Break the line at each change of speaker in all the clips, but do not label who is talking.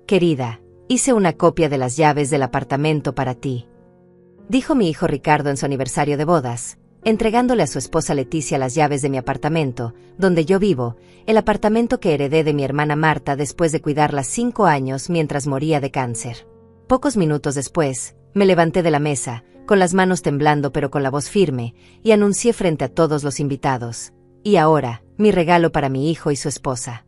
Querida, hice una copia de las llaves del apartamento para ti, dijo mi hijo Ricardo en su aniversario de bodas, entregándole a su esposa Leticia las llaves de mi apartamento, donde yo vivo, el apartamento que heredé de mi hermana Marta después de cuidarla 5 años mientras moría de cáncer. Pocos minutos después, me levanté de la mesa, con las manos temblando pero con la voz firme, y anuncié frente a todos los invitados: y ahora, mi regalo para mi hijo y su esposa.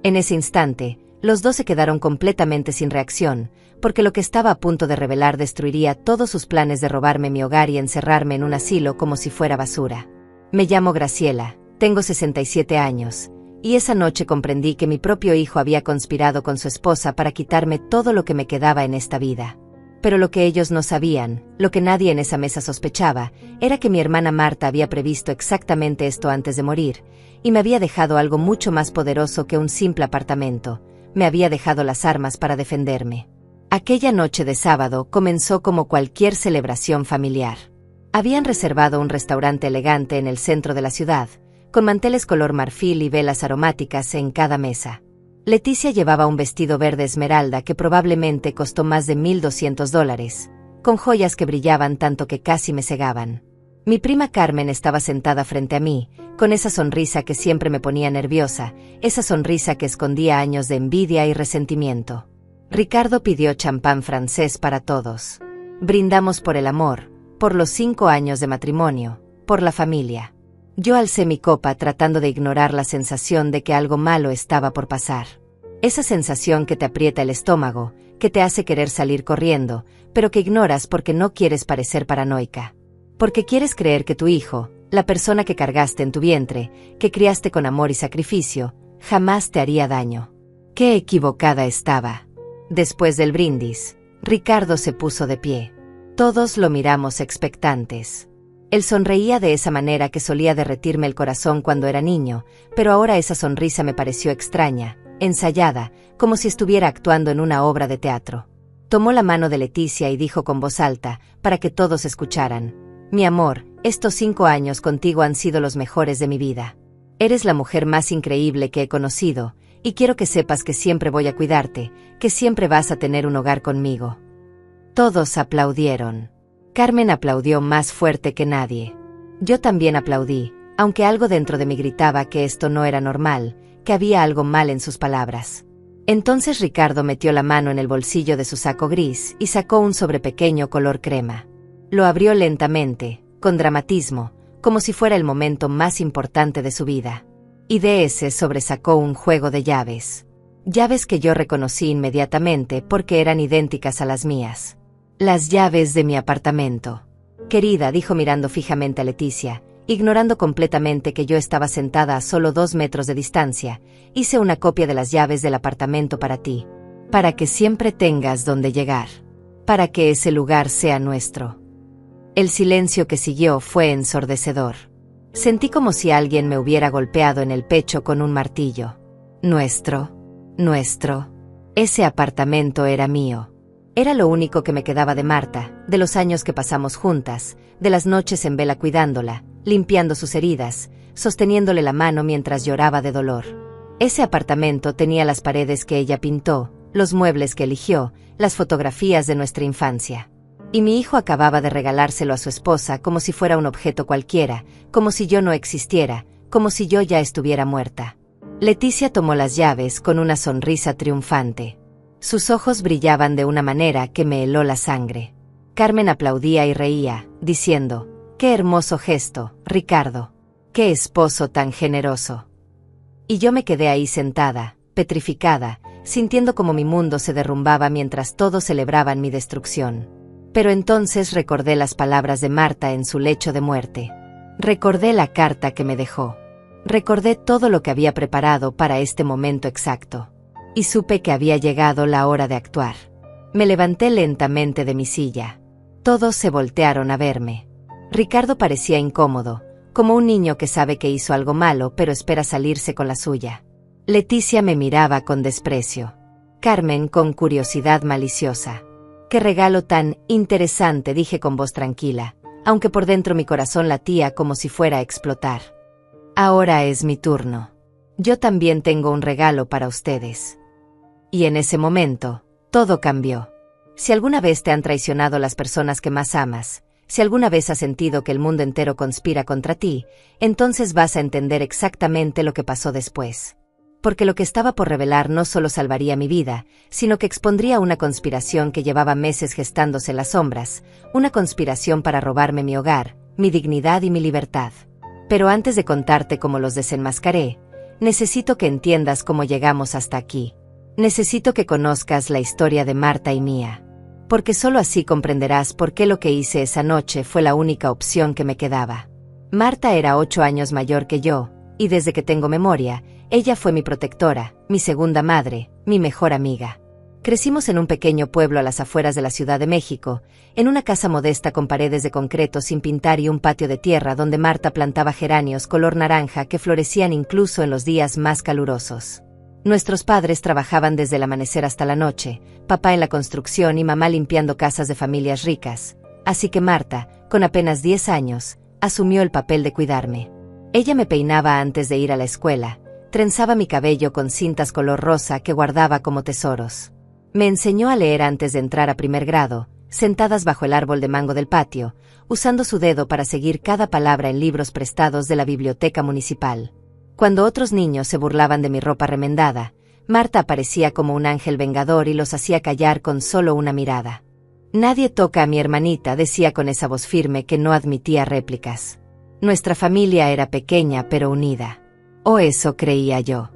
En ese instante, los dos se quedaron completamente sin reacción, porque lo que estaba a punto de revelar destruiría todos sus planes de robarme mi hogar y encerrarme en un asilo como si fuera basura. Me llamo Graciela, tengo 67 años, y esa noche comprendí que mi propio hijo había conspirado con su esposa para quitarme todo lo que me quedaba en esta vida. Pero lo que ellos no sabían, lo que nadie en esa mesa sospechaba, era que mi hermana Marta había previsto exactamente esto antes de morir, y me había dejado algo mucho más poderoso que un simple apartamento. Me había dejado las armas para defenderme. Aquella noche de sábado comenzó como cualquier celebración familiar. Habían reservado un restaurante elegante en el centro de la ciudad, con manteles color marfil y velas aromáticas en cada mesa. Leticia llevaba un vestido verde esmeralda que probablemente costó más de $1,200, con joyas que brillaban tanto que casi me cegaban. Mi prima Carmen estaba sentada frente a mí, con esa sonrisa que siempre me ponía nerviosa, esa sonrisa que escondía años de envidia y resentimiento. Ricardo pidió champán francés para todos. Brindamos por el amor, por los 5 años de matrimonio, por la familia. Yo alcé mi copa tratando de ignorar la sensación de que algo malo estaba por pasar. Esa sensación que te aprieta el estómago, que te hace querer salir corriendo, pero que ignoras porque no quieres parecer paranoica. Porque quieres creer que tu hijo, la persona que cargaste en tu vientre, que criaste con amor y sacrificio, jamás te haría daño. ¡Qué equivocada estaba! Después del brindis, Ricardo se puso de pie. Todos lo miramos expectantes. Él sonreía de esa manera que solía derretirme el corazón cuando era niño, pero ahora esa sonrisa me pareció extraña, ensayada, como si estuviera actuando en una obra de teatro. Tomó la mano de Leticia y dijo con voz alta, para que todos escucharan: mi amor, estos 5 años contigo han sido los mejores de mi vida. Eres la mujer más increíble que he conocido, y quiero que sepas que siempre voy a cuidarte, que siempre vas a tener un hogar conmigo. Todos aplaudieron. Carmen aplaudió más fuerte que nadie. Yo también aplaudí, aunque algo dentro de mí gritaba que esto no era normal, que había algo mal en sus palabras. Entonces Ricardo metió la mano en el bolsillo de su saco gris y sacó un sobre pequeño color crema. Lo abrió lentamente, con dramatismo, como si fuera el momento más importante de su vida. Y de ese sobre sacó un juego de llaves. Llaves que yo reconocí inmediatamente porque eran idénticas a las mías. Las llaves de mi apartamento. Querida, dijo mirando fijamente a Leticia, ignorando completamente que yo estaba sentada a solo 2 metros de distancia, hice una copia de las llaves del apartamento para ti. Para que siempre tengas donde llegar. Para que ese lugar sea nuestro. El silencio que siguió fue ensordecedor. Sentí como si alguien me hubiera golpeado en el pecho con un martillo. Nuestro. Ese apartamento era mío. Era lo único que me quedaba de Marta, de los años que pasamos juntas, de las noches en vela cuidándola, limpiando sus heridas, sosteniéndole la mano mientras lloraba de dolor. Ese apartamento tenía las paredes que ella pintó, los muebles que eligió, las fotografías de nuestra infancia. Y mi hijo acababa de regalárselo a su esposa como si fuera un objeto cualquiera, como si yo no existiera, como si yo ya estuviera muerta. Leticia tomó las llaves con una sonrisa triunfante. Sus ojos brillaban de una manera que me heló la sangre. Carmen aplaudía y reía, diciendo: «¡Qué hermoso gesto, Ricardo! ¡Qué esposo tan generoso!». Y yo me quedé ahí sentada, petrificada, sintiendo como mi mundo se derrumbaba mientras todos celebraban mi destrucción. Pero entonces recordé las palabras de Marta en su lecho de muerte. Recordé la carta que me dejó. Recordé todo lo que había preparado para este momento exacto. Y supe que había llegado la hora de actuar. Me levanté lentamente de mi silla. Todos se voltearon a verme. Ricardo parecía incómodo, como un niño que sabe que hizo algo malo pero espera salirse con la suya. Leticia me miraba con desprecio. Carmen con curiosidad maliciosa. «¡Qué regalo tan interesante!», dije con voz tranquila, aunque por dentro mi corazón latía como si fuera a explotar. «Ahora es mi turno. Yo también tengo un regalo para ustedes». Y en ese momento, todo cambió. Si alguna vez te han traicionado las personas que más amas, si alguna vez has sentido que el mundo entero conspira contra ti, entonces vas a entender exactamente lo que pasó después. Porque lo que estaba por revelar no solo salvaría mi vida, sino que expondría una conspiración que llevaba meses gestándose en las sombras, una conspiración para robarme mi hogar, mi dignidad y mi libertad. Pero antes de contarte cómo los desenmascaré, necesito que entiendas cómo llegamos hasta aquí. Necesito que conozcas la historia de Marta y mía. Porque solo así comprenderás por qué lo que hice esa noche fue la única opción que me quedaba. Marta era 8 años mayor que yo, y desde que tengo memoria, ella fue mi protectora, mi segunda madre, mi mejor amiga. Crecimos en un pequeño pueblo a las afueras de la Ciudad de México, en una casa modesta con paredes de concreto sin pintar y un patio de tierra donde Marta plantaba geranios color naranja que florecían incluso en los días más calurosos. Nuestros padres trabajaban desde el amanecer hasta la noche, papá en la construcción y mamá limpiando casas de familias ricas, así que Marta, con apenas 10 años, asumió el papel de cuidarme. Ella me peinaba antes de ir a la escuela, trenzaba mi cabello con cintas color rosa que guardaba como tesoros. Me enseñó a leer antes de entrar a primer grado, sentadas bajo el árbol de mango del patio, usando su dedo para seguir cada palabra en libros prestados de la biblioteca municipal. Cuando otros niños se burlaban de mi ropa remendada, Marta aparecía como un ángel vengador y los hacía callar con solo una mirada. Nadie toca a mi hermanita, decía con esa voz firme que no admitía réplicas. Nuestra familia era pequeña pero unida. O eso creía yo.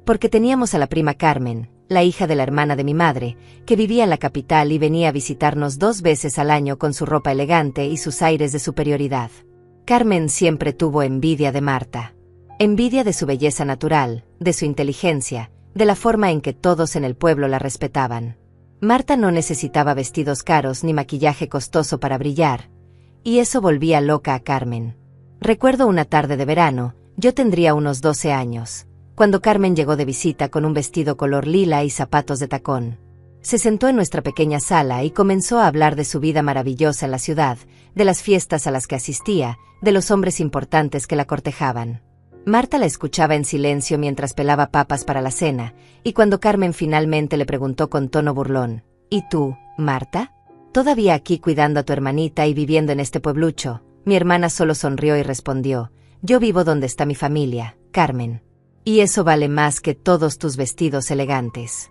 Porque teníamos a la prima Carmen, la hija de la hermana de mi madre, que vivía en la capital y venía a visitarnos 2 veces al año con su ropa elegante y sus aires de superioridad. Carmen siempre tuvo envidia de Marta. Envidia de su belleza natural, de su inteligencia, de la forma en que todos en el pueblo la respetaban. Marta no necesitaba vestidos caros ni maquillaje costoso para brillar, y eso volvía loca a Carmen. Recuerdo una tarde de verano, yo tendría unos 12 años, cuando Carmen llegó de visita con un vestido color lila y zapatos de tacón. Se sentó en nuestra pequeña sala y comenzó a hablar de su vida maravillosa en la ciudad, de las fiestas a las que asistía, de los hombres importantes que la cortejaban. Marta la escuchaba en silencio mientras pelaba papas para la cena, y cuando Carmen finalmente le preguntó con tono burlón, ¿y tú, Marta? ¿Todavía aquí cuidando a tu hermanita y viviendo en este pueblucho? Mi hermana solo sonrió y respondió, yo vivo donde está mi familia, Carmen. Y eso vale más que todos tus vestidos elegantes.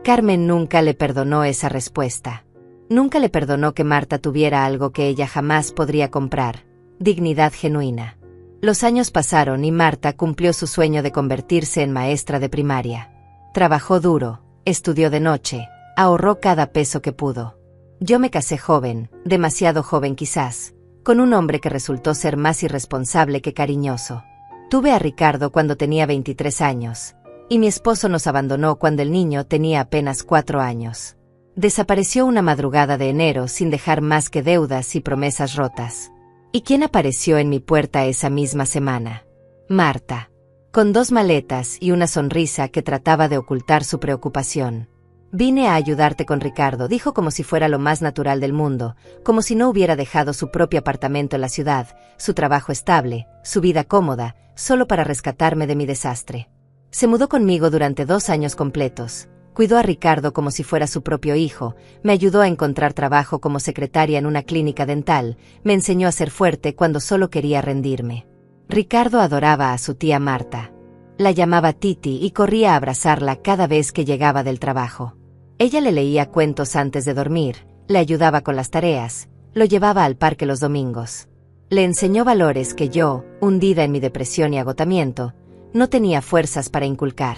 Carmen nunca le perdonó esa respuesta. Nunca le perdonó que Marta tuviera algo que ella jamás podría comprar, dignidad genuina. Los años pasaron y Marta cumplió su sueño de convertirse en maestra de primaria. Trabajó duro, estudió de noche, ahorró cada peso que pudo. Yo me casé joven, demasiado joven quizás, con un hombre que resultó ser más irresponsable que cariñoso. Tuve a Ricardo cuando tenía 23 años, y mi esposo nos abandonó cuando el niño tenía apenas 4 años. Desapareció una madrugada de enero sin dejar más que deudas y promesas rotas. ¿Y quién apareció en mi puerta esa misma semana? Marta, con 2 maletas y una sonrisa que trataba de ocultar su preocupación. Vine a ayudarte con Ricardo, dijo como si fuera lo más natural del mundo, como si no hubiera dejado su propio apartamento en la ciudad, su trabajo estable, su vida cómoda, solo para rescatarme de mi desastre. Se mudó conmigo durante 2 años completos. Cuidó a Ricardo como si fuera su propio hijo, me ayudó a encontrar trabajo como secretaria en una clínica dental, me enseñó a ser fuerte cuando solo quería rendirme. Ricardo adoraba a su tía Marta. La llamaba Titi y corría a abrazarla cada vez que llegaba del trabajo. Ella le leía cuentos antes de dormir, le ayudaba con las tareas, lo llevaba al parque los domingos. Le enseñó valores que yo, hundida en mi depresión y agotamiento, no tenía fuerzas para inculcar.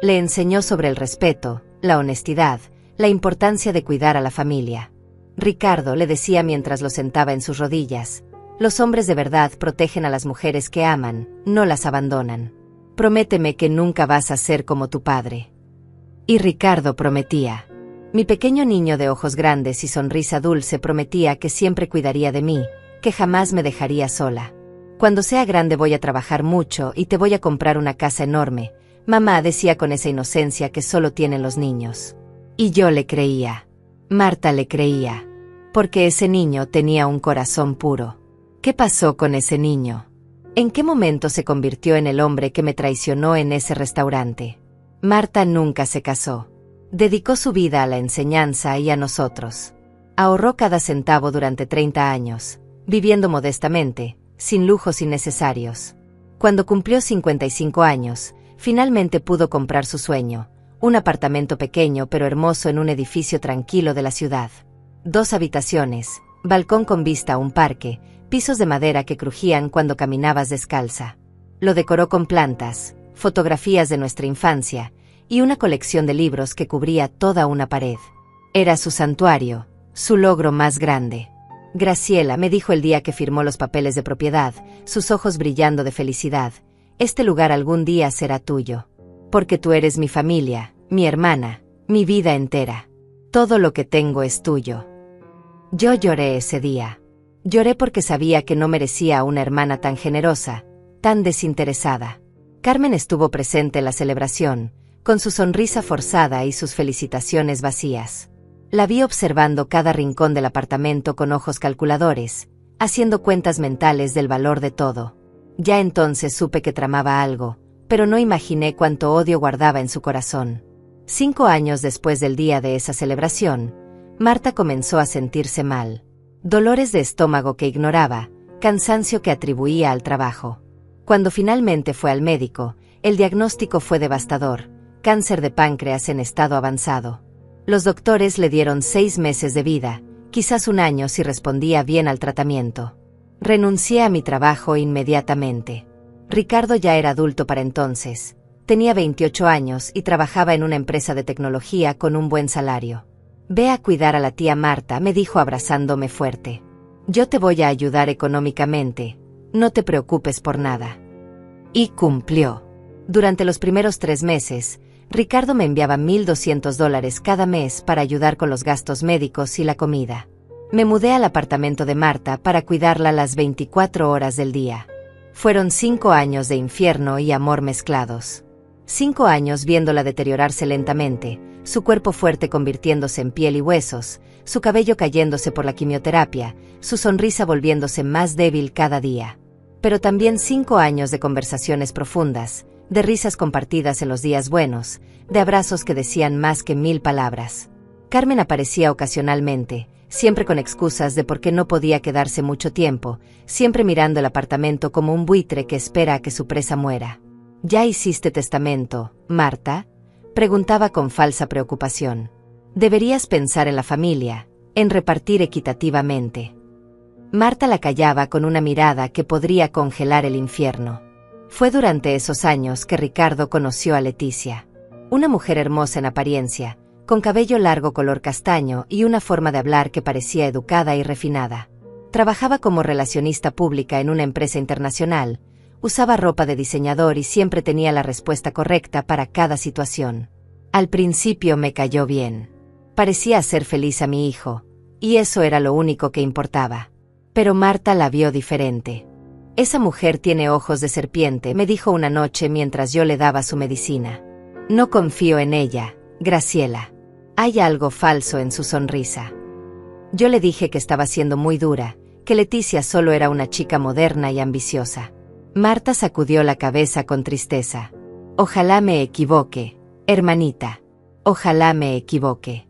Le enseñó sobre el respeto, la honestidad, la importancia de cuidar a la familia. Ricardo le decía mientras lo sentaba en sus rodillas, los hombres de verdad protegen a las mujeres que aman, no las abandonan. Prométeme que nunca vas a ser como tu padre. Y Ricardo prometía. Mi pequeño niño de ojos grandes y sonrisa dulce prometía que siempre cuidaría de mí, que jamás me dejaría sola. Cuando sea grande voy a trabajar mucho y te voy a comprar una casa enorme, mamá decía con esa inocencia que solo tienen los niños. Y yo le creía. Marta le creía. Porque ese niño tenía un corazón puro. ¿Qué pasó con ese niño? ¿En qué momento se convirtió en el hombre que me traicionó en ese restaurante? Marta nunca se casó. Dedicó su vida a la enseñanza y a nosotros. Ahorró cada centavo durante 30 años, viviendo modestamente, sin lujos innecesarios. Cuando cumplió 55 años, finalmente pudo comprar su sueño, un apartamento pequeño pero hermoso en un edificio tranquilo de la ciudad. 2 habitaciones, balcón con vista a un parque, pisos de madera que crujían cuando caminabas descalza. Lo decoró con plantas, fotografías de nuestra infancia, y una colección de libros que cubría toda una pared. Era su santuario, su logro más grande. Graciela, me dijo el día que firmó los papeles de propiedad, sus ojos brillando de felicidad, este lugar algún día será tuyo. Porque tú eres mi familia, mi hermana, mi vida entera. Todo lo que tengo es tuyo. Yo lloré ese día. Lloré porque sabía que no merecía a una hermana tan generosa, tan desinteresada. Carmen estuvo presente en la celebración, con su sonrisa forzada y sus felicitaciones vacías. La vi observando cada rincón del apartamento con ojos calculadores, haciendo cuentas mentales del valor de todo. Ya entonces supe que tramaba algo, pero no imaginé cuánto odio guardaba en su corazón. 5 años después del día de esa celebración, Marta comenzó a sentirse mal. Dolores de estómago que ignoraba, cansancio que atribuía al trabajo. Cuando finalmente fue al médico, el diagnóstico fue devastador: cáncer de páncreas en estado avanzado. Los doctores le dieron 6 meses de vida, quizás 1 año si respondía bien al tratamiento. Renuncié a mi trabajo inmediatamente. Ricardo ya era adulto para entonces. Tenía 28 años y trabajaba en una empresa de tecnología con un buen salario. Ve a cuidar a la tía Marta, me dijo abrazándome fuerte. Yo te voy a ayudar económicamente, no te preocupes por nada. Y cumplió. Durante los primeros 3 meses, Ricardo me enviaba $1,200 cada mes para ayudar con los gastos médicos y la comida. Me mudé al apartamento de Marta para cuidarla las 24 horas del día. Fueron 5 años de infierno y amor mezclados. 5 años viéndola deteriorarse lentamente, su cuerpo fuerte convirtiéndose en piel y huesos, su cabello cayéndose por la quimioterapia, su sonrisa volviéndose más débil cada día. Pero también 5 años de conversaciones profundas, de risas compartidas en los días buenos, de abrazos que decían más que 1000 palabras. Carmen aparecía ocasionalmente, siempre con excusas de por qué no podía quedarse mucho tiempo, siempre mirando el apartamento como un buitre que espera a que su presa muera. ¿Ya hiciste testamento, Marta?, preguntaba con falsa preocupación. Deberías pensar en la familia, en repartir equitativamente. Marta la callaba con una mirada que podría congelar el infierno. Fue durante esos años que Ricardo conoció a Leticia. Una mujer hermosa en apariencia, con cabello largo color castaño y una forma de hablar que parecía educada y refinada. Trabajaba como relacionista pública en una empresa internacional, usaba ropa de diseñador y siempre tenía la respuesta correcta para cada situación. Al principio me cayó bien. Parecía hacer feliz a mi hijo, y eso era lo único que importaba. Pero Marta la vio diferente. Esa mujer tiene ojos de serpiente, me dijo una noche mientras yo le daba su medicina. No confío en ella, Graciela. Hay algo falso en su sonrisa. Yo le dije que estaba siendo muy dura, que Leticia solo era una chica moderna y ambiciosa. Marta sacudió la cabeza con tristeza. Ojalá me equivoque, hermanita. Ojalá me equivoque.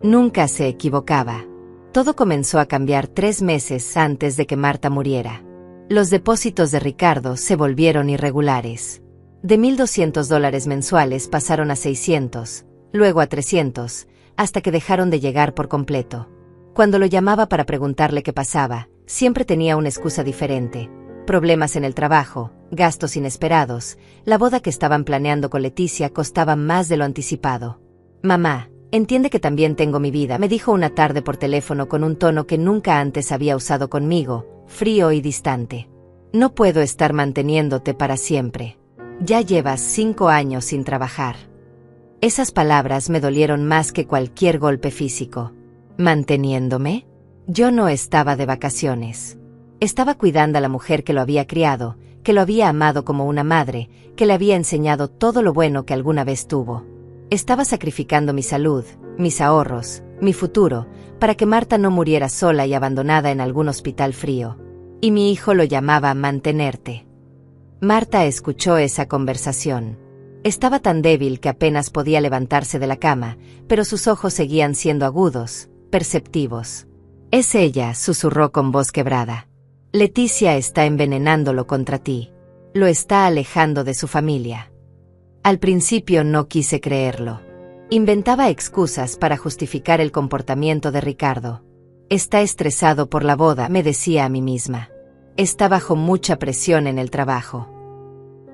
Nunca se equivocaba. Todo comenzó a cambiar 3 meses antes de que Marta muriera. Los depósitos de Ricardo se volvieron irregulares. De $1,200 mensuales pasaron a 600, luego a 300, hasta que dejaron de llegar por completo. Cuando lo llamaba para preguntarle qué pasaba, siempre tenía una excusa diferente. Problemas en el trabajo, gastos inesperados, la boda que estaban planeando con Leticia costaba más de lo anticipado. Mamá, entiende que también tengo mi vida, me dijo una tarde por teléfono con un tono que nunca antes había usado conmigo, frío y distante. No puedo estar manteniéndote para siempre. Ya llevas 5 años sin trabajar. Esas palabras me dolieron más que cualquier golpe físico. ¿Manteniéndome? Yo no estaba de vacaciones. Estaba cuidando a la mujer que lo había criado, que lo había amado como una madre, que le había enseñado todo lo bueno que alguna vez tuvo. Estaba sacrificando mi salud, mis ahorros, mi futuro, para que Marta no muriera sola y abandonada en algún hospital frío. Y mi hijo lo llamaba mantenerte. Marta escuchó esa conversación. Estaba tan débil que apenas podía levantarse de la cama, pero sus ojos seguían siendo agudos, perceptivos. «Es ella», susurró con voz quebrada. «Leticia está envenenándolo contra ti. Lo está alejando de su familia». Al principio no quise creerlo. Inventaba excusas para justificar el comportamiento de Ricardo. «Está estresado por la boda», me decía a mí misma. «Está bajo mucha presión en el trabajo».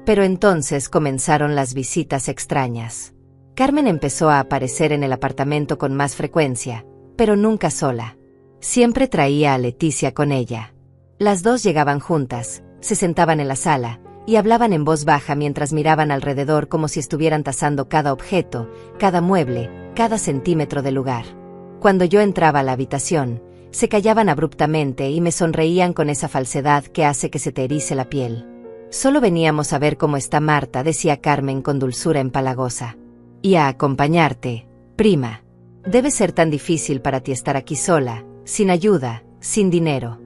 Pero entonces comenzaron las visitas extrañas. Carmen empezó a aparecer en el apartamento con más frecuencia, pero nunca sola. Siempre traía a Leticia con ella. Las dos llegaban juntas, se sentaban en la sala, y hablaban en voz baja mientras miraban alrededor como si estuvieran tasando cada objeto, cada mueble, cada centímetro del lugar. Cuando yo entraba a la habitación, se callaban abruptamente y me sonreían con esa falsedad que hace que se te erice la piel. «Solo veníamos a ver cómo está Marta», decía Carmen con dulzura empalagosa. «Y a acompañarte, prima. Debe ser tan difícil para ti estar aquí sola, sin ayuda, sin dinero».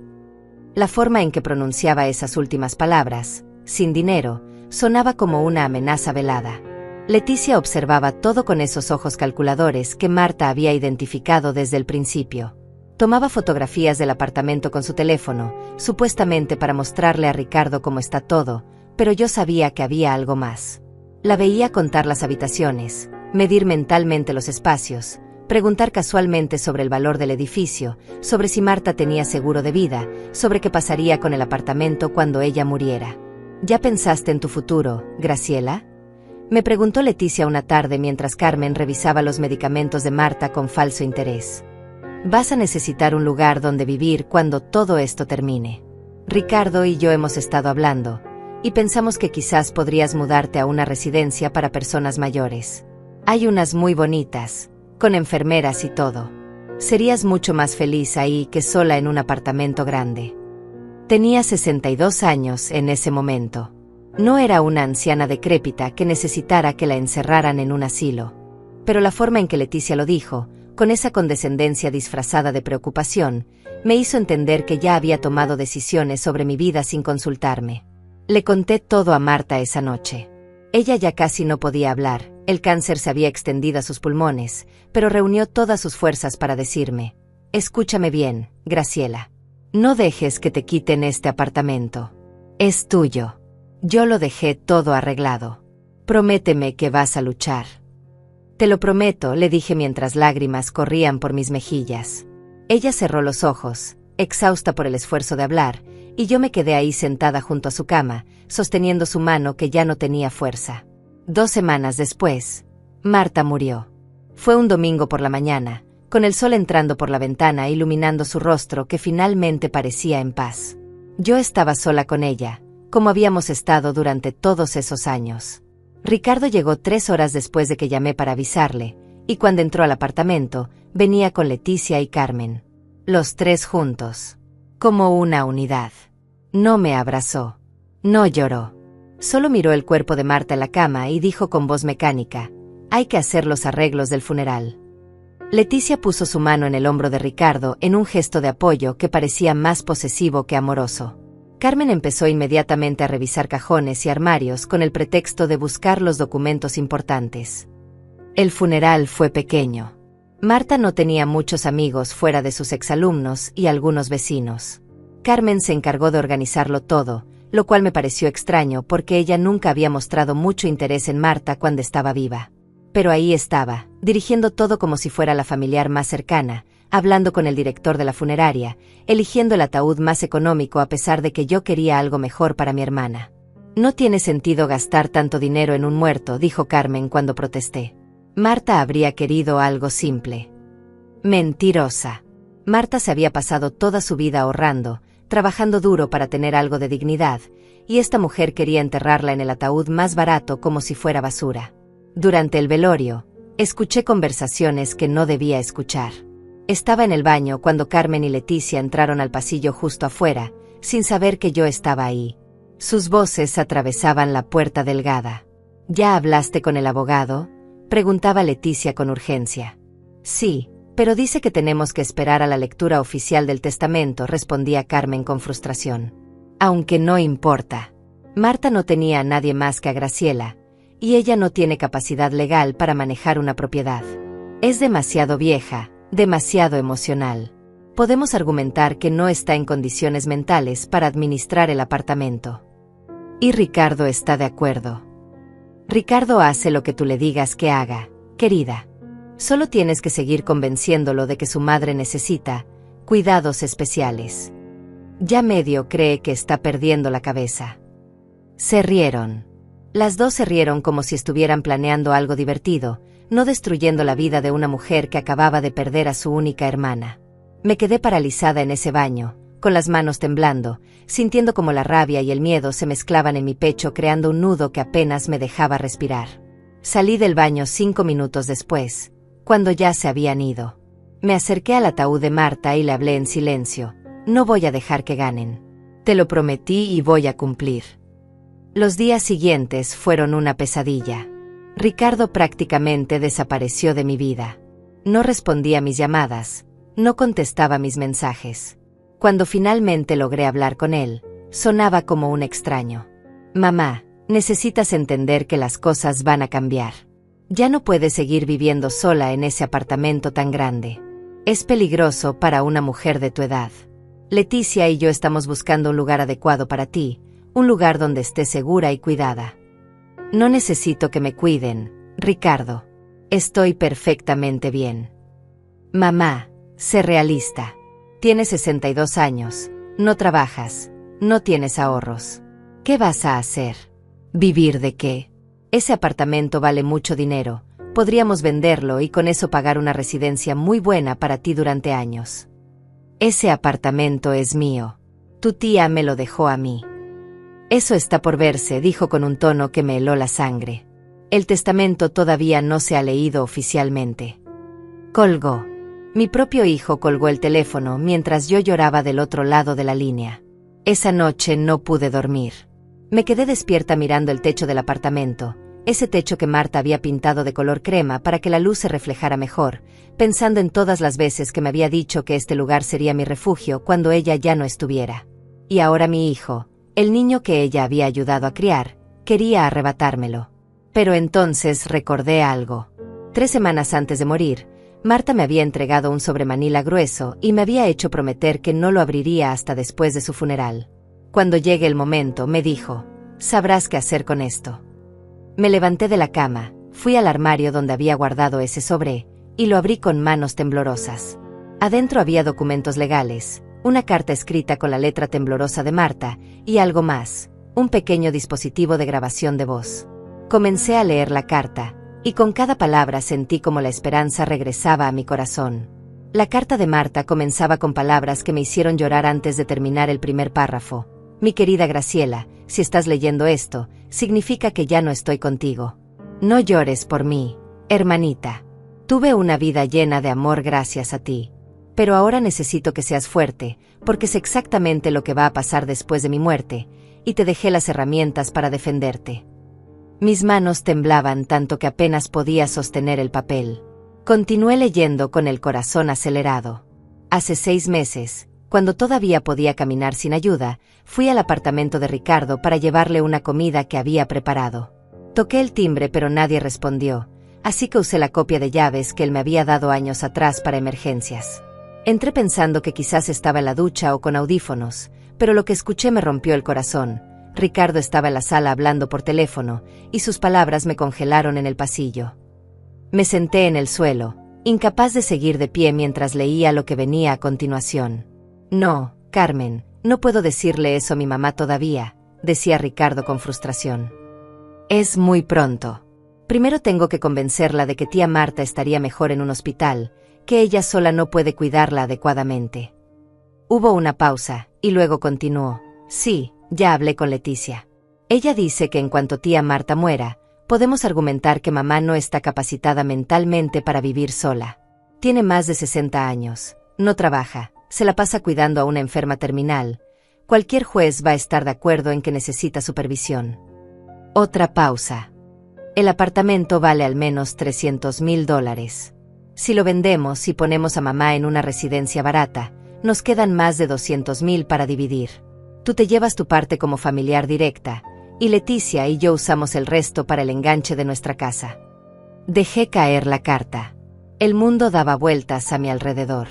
La forma en que pronunciaba esas últimas palabras, sin dinero, sonaba como una amenaza velada. Leticia observaba todo con esos ojos calculadores que Marta había identificado desde el principio. Tomaba fotografías del apartamento con su teléfono, supuestamente para mostrarle a Ricardo cómo está todo, pero yo sabía que había algo más. La veía contar las habitaciones, medir mentalmente los espacios, preguntar casualmente sobre el valor del edificio, sobre si Marta tenía seguro de vida, sobre qué pasaría con el apartamento cuando ella muriera. «¿Ya pensaste en tu futuro, Graciela?», me preguntó Leticia una tarde mientras Carmen revisaba los medicamentos de Marta con falso interés. «Vas a necesitar un lugar donde vivir cuando todo esto termine. Ricardo y yo hemos estado hablando, y pensamos que quizás podrías mudarte a una residencia para personas mayores. Hay unas muy bonitas, con enfermeras y todo. Serías mucho más feliz ahí que sola en un apartamento grande». Tenía 62 años en ese momento. No era una anciana decrépita que necesitara que la encerraran en un asilo. Pero la forma en que Leticia lo dijo, con esa condescendencia disfrazada de preocupación, me hizo entender que ya había tomado decisiones sobre mi vida sin consultarme. Le conté todo a Marta esa noche. Ella ya casi no podía hablar, el cáncer se había extendido a sus pulmones, pero reunió todas sus fuerzas para decirme: «Escúchame bien, Graciela. No dejes que te quiten este apartamento. Es tuyo. Yo lo dejé todo arreglado. Prométeme que vas a luchar». «Te lo prometo», le dije mientras lágrimas corrían por mis mejillas. Ella cerró los ojos, exhausta por el esfuerzo de hablar, y yo me quedé ahí sentada junto a su cama, sosteniendo su mano que ya no tenía fuerza. 2 semanas después, Marta murió. Fue un domingo por la mañana, con el sol entrando por la ventana iluminando su rostro que finalmente parecía en paz. Yo estaba sola con ella, como habíamos estado durante todos esos años. Ricardo llegó 3 horas después de que llamé para avisarle, y cuando entró al apartamento, venía con Leticia y Carmen. Los 3 juntos. Como una unidad. No me abrazó. No lloró. Solo miró el cuerpo de Marta en la cama y dijo con voz mecánica: «Hay que hacer los arreglos del funeral». Leticia puso su mano en el hombro de Ricardo en un gesto de apoyo que parecía más posesivo que amoroso. Carmen empezó inmediatamente a revisar cajones y armarios con el pretexto de buscar los documentos importantes. El funeral fue pequeño. Marta no tenía muchos amigos fuera de sus exalumnos y algunos vecinos. Carmen se encargó de organizarlo todo, lo cual me pareció extraño porque ella nunca había mostrado mucho interés en Marta cuando estaba viva. Pero ahí estaba, dirigiendo todo como si fuera la familiar más cercana, hablando con el director de la funeraria, eligiendo el ataúd más económico a pesar de que yo quería algo mejor para mi hermana. «No tiene sentido gastar tanto dinero en un muerto», dijo Carmen cuando protesté. «Marta habría querido algo simple». Mentirosa. Marta se había pasado toda su vida ahorrando, trabajando duro para tener algo de dignidad, y esta mujer quería enterrarla en el ataúd más barato como si fuera basura. Durante el velorio, escuché conversaciones que no debía escuchar. Estaba en el baño cuando Carmen y Leticia entraron al pasillo justo afuera, sin saber que yo estaba ahí. Sus voces atravesaban la puerta delgada. «¿Ya hablaste con el abogado?», preguntaba Leticia con urgencia. «Sí, pero dice que tenemos que esperar a la lectura oficial del testamento», respondía Carmen con frustración. «Aunque no importa. Marta no tenía a nadie más que a Graciela, y ella no tiene capacidad legal para manejar una propiedad. Es demasiado vieja, demasiado emocional. Podemos argumentar que no está en condiciones mentales para administrar el apartamento. Y Ricardo está de acuerdo. Ricardo hace lo que tú le digas que haga, querida. Solo tienes que seguir convenciéndolo de que su madre necesita cuidados especiales. Ya medio cree que está perdiendo la cabeza. Se rieron. Las dos se rieron como si estuvieran planeando algo divertido, no destruyendo la vida de una mujer que acababa de perder a su única hermana. Me quedé paralizada en ese baño, con las manos temblando, sintiendo como la rabia y el miedo se mezclaban en mi pecho creando un nudo que apenas me dejaba respirar. Salí del baño 5 minutos después, cuando ya se habían ido. Me acerqué al ataúd de Marta y le hablé en silencio. No voy a dejar que ganen. Te lo prometí y voy a cumplir. Los días siguientes fueron una pesadilla. Ricardo prácticamente desapareció de mi vida. No respondía mis llamadas, no contestaba mis mensajes. Cuando finalmente logré hablar con él, sonaba como un extraño. Mamá, necesitas entender que las cosas van a cambiar. Ya no puedes seguir viviendo sola en ese apartamento tan grande. Es peligroso para una mujer de tu edad. Leticia y yo estamos buscando un lugar adecuado para ti, un lugar donde estés segura y cuidada. No necesito que me cuiden, Ricardo. Estoy perfectamente bien. Mamá, sé realista. Tienes 62 años, no trabajas, no tienes ahorros. ¿Qué vas a hacer? ¿Vivir de qué? Ese apartamento vale mucho dinero, podríamos venderlo y con eso pagar una residencia muy buena para ti durante años. Ese apartamento es mío. Tu tía me lo dejó a mí. Eso está por verse, dijo con un tono que me heló la sangre. El testamento todavía no se ha leído oficialmente. Colgó. Mi propio hijo colgó el teléfono mientras yo lloraba del otro lado de la línea. Esa noche no pude dormir. Me quedé despierta mirando el techo del apartamento, ese techo que Marta había pintado de color crema para que la luz se reflejara mejor, pensando en todas las veces que me había dicho que este lugar sería mi refugio cuando ella ya no estuviera. Y ahora mi hijo, el niño que ella había ayudado a criar, quería arrebatármelo. Pero entonces recordé algo. 3 semanas antes de morir, Marta me había entregado un sobremanila grueso y me había hecho prometer que no lo abriría hasta después de su funeral. Cuando llegue el momento, me dijo, sabrás qué hacer con esto. Me levanté de la cama, fui al armario donde había guardado ese sobre, y lo abrí con manos temblorosas. Adentro había documentos legales, una carta escrita con la letra temblorosa de Marta, y algo más, un pequeño dispositivo de grabación de voz. Comencé a leer la carta, y con cada palabra sentí como la esperanza regresaba a mi corazón. La carta de Marta comenzaba con palabras que me hicieron llorar antes de terminar el primer párrafo. Mi querida Graciela, si estás leyendo esto, significa que ya no estoy contigo. No llores por mí, hermanita. Tuve una vida llena de amor gracias a ti. Pero ahora necesito que seas fuerte, porque sé exactamente lo que va a pasar después de mi muerte, y te dejé las herramientas para defenderte. Mis manos temblaban tanto que apenas podía sostener el papel. Continué leyendo con el corazón acelerado. Hace 6 meses, cuando todavía podía caminar sin ayuda, fui al apartamento de Ricardo para llevarle una comida que había preparado. Toqué el timbre pero nadie respondió, así que usé la copia de llaves que él me había dado años atrás para emergencias. Entré pensando que quizás estaba en la ducha o con audífonos, pero lo que escuché me rompió el corazón. Ricardo estaba en la sala hablando por teléfono, y sus palabras me congelaron en el pasillo. Me senté en el suelo, incapaz de seguir de pie mientras leía lo que venía a continuación. No, Carmen, no puedo decirle eso a mi mamá todavía, decía Ricardo con frustración. Es muy pronto. Primero tengo que convencerla de que tía Marta estaría mejor en un hospital, que ella sola no puede cuidarla adecuadamente. Hubo una pausa, y luego continuó. Sí, ya hablé con Leticia. Ella dice que en cuanto tía Marta muera, podemos argumentar que mamá no está capacitada mentalmente para vivir sola. Tiene más de 60 años, no trabaja, se la pasa cuidando a una enferma terminal. Cualquier juez va a estar de acuerdo en que necesita supervisión. Otra pausa. El apartamento vale al menos $300,000. Si lo vendemos y ponemos a mamá en una residencia barata, nos quedan más de $200,000 para dividir. Tú te llevas tu parte como familiar directa, y Leticia y yo usamos el resto para el enganche de nuestra casa. Dejé caer la carta. El mundo daba vueltas a mi alrededor.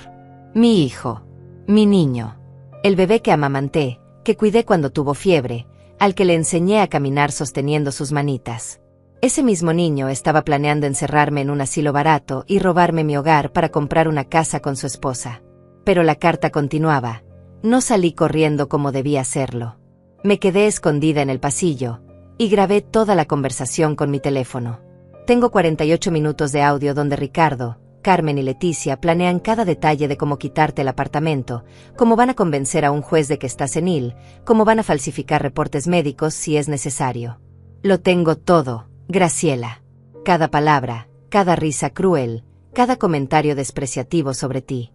Mi hijo, mi niño, el bebé que amamanté, que cuidé cuando tuvo fiebre, al que le enseñé a caminar sosteniendo sus manitas. Ese mismo niño estaba planeando encerrarme en un asilo barato y robarme mi hogar para comprar una casa con su esposa. Pero la carta continuaba. No salí corriendo como debía hacerlo. Me quedé escondida en el pasillo y grabé toda la conversación con mi teléfono. Tengo 48 minutos de audio donde Ricardo, Carmen y Leticia planean cada detalle de cómo quitarte el apartamento, cómo van a convencer a un juez de que estás senil, cómo van a falsificar reportes médicos si es necesario. Lo tengo todo, Graciela. Cada palabra, cada risa cruel, cada comentario despreciativo sobre ti.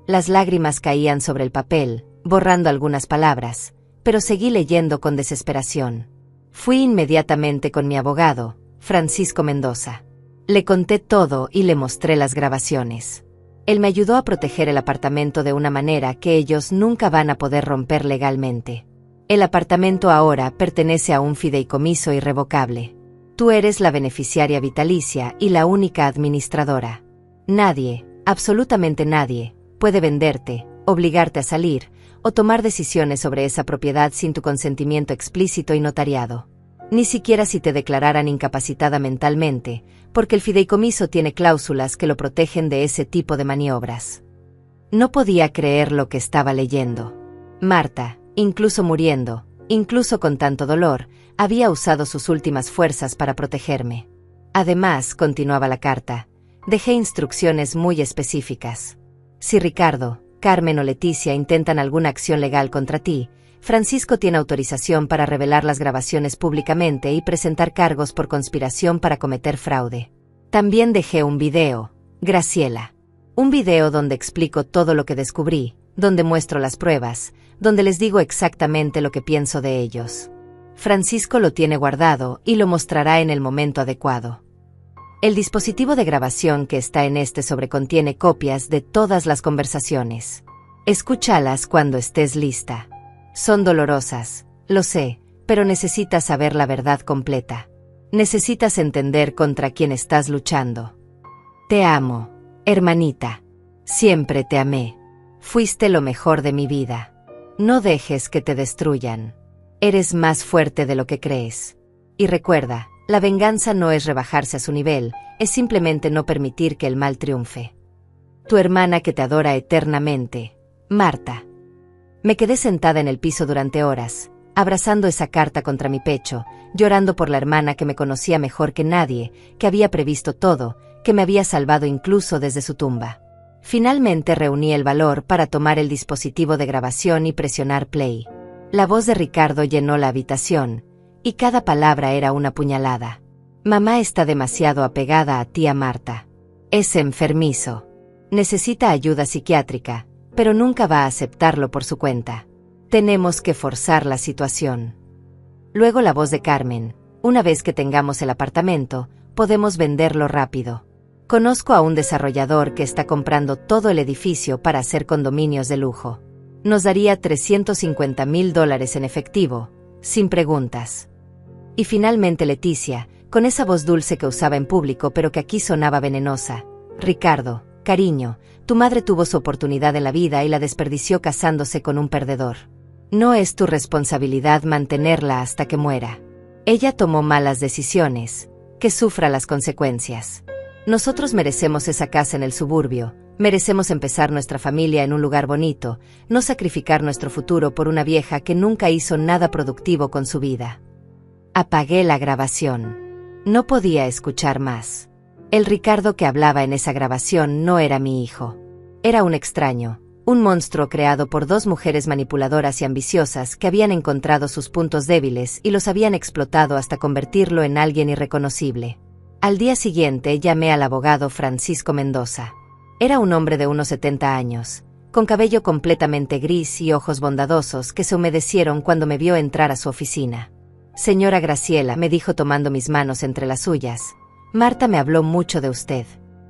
Las lágrimas caían sobre el papel, borrando algunas palabras, pero seguí leyendo con desesperación. Fui inmediatamente con mi abogado, Francisco Mendoza. Le conté todo y le mostré las grabaciones. Él me ayudó a proteger el apartamento de una manera que ellos nunca van a poder romper legalmente. El apartamento ahora pertenece a un fideicomiso irrevocable. Tú eres la beneficiaria vitalicia y la única administradora. Nadie, absolutamente nadie, puede venderte, obligarte a salir, o tomar decisiones sobre esa propiedad sin tu consentimiento explícito y notariado. Ni siquiera si te declararan incapacitada mentalmente, porque el fideicomiso tiene cláusulas que lo protegen de ese tipo de maniobras. No podía creer lo que estaba leyendo. Marta, incluso muriendo, incluso con tanto dolor, había usado sus últimas fuerzas para protegerme. Además, continuaba la carta, dejé instrucciones muy específicas. Si Ricardo, Carmen o Leticia intentan alguna acción legal contra ti, Francisco tiene autorización para revelar las grabaciones públicamente y presentar cargos por conspiración para cometer fraude. También dejé un video, Graciela. Un video donde explico todo lo que descubrí, donde muestro las pruebas, donde les digo exactamente lo que pienso de ellos. Francisco lo tiene guardado y lo mostrará en el momento adecuado. El dispositivo de grabación que está en este sobre contiene copias de todas las conversaciones. Escúchalas cuando estés lista. Son dolorosas, lo sé, pero necesitas saber la verdad completa. Necesitas entender contra quién estás luchando. Te amo, hermanita. Siempre te amé. Fuiste lo mejor de mi vida. No dejes que te destruyan. Eres más fuerte de lo que crees. Y recuerda, la venganza no es rebajarse a su nivel, es simplemente no permitir que el mal triunfe. Tu hermana que te adora eternamente, Marta. Me quedé sentada en el piso durante horas, abrazando esa carta contra mi pecho, llorando por la hermana que me conocía mejor que nadie, que había previsto todo, que me había salvado incluso desde su tumba. Finalmente reuní el valor para tomar el dispositivo de grabación y presionar play. La voz de Ricardo llenó la habitación, y cada palabra era una puñalada. Mamá está demasiado apegada a tía Marta. Es enfermizo. Necesita ayuda psiquiátrica, pero nunca va a aceptarlo por su cuenta. Tenemos que forzar la situación. Luego la voz de Carmen. Una vez que tengamos el apartamento, podemos venderlo rápido. Conozco a un desarrollador que está comprando todo el edificio para hacer condominios de lujo. Nos daría $350,000 en efectivo, sin preguntas. Y finalmente Leticia, con esa voz dulce que usaba en público pero que aquí sonaba venenosa. Ricardo, cariño, tu madre tuvo su oportunidad en la vida y la desperdició casándose con un perdedor. No es tu responsabilidad mantenerla hasta que muera. Ella tomó malas decisiones, que sufra las consecuencias. Nosotros merecemos esa casa en el suburbio, merecemos empezar nuestra familia en un lugar bonito, no sacrificar nuestro futuro por una vieja que nunca hizo nada productivo con su vida. Apagué la grabación. No podía escuchar más. El Ricardo que hablaba en esa grabación no era mi hijo. Era un extraño, un monstruo creado por dos mujeres manipuladoras y ambiciosas que habían encontrado sus puntos débiles y los habían explotado hasta convertirlo en alguien irreconocible. Al día siguiente llamé al abogado Francisco Mendoza. Era un hombre de unos 70 años, con cabello completamente gris y ojos bondadosos que se humedecieron cuando me vio entrar a su oficina. Señora Graciela, me dijo tomando mis manos entre las suyas, Marta me habló mucho de usted.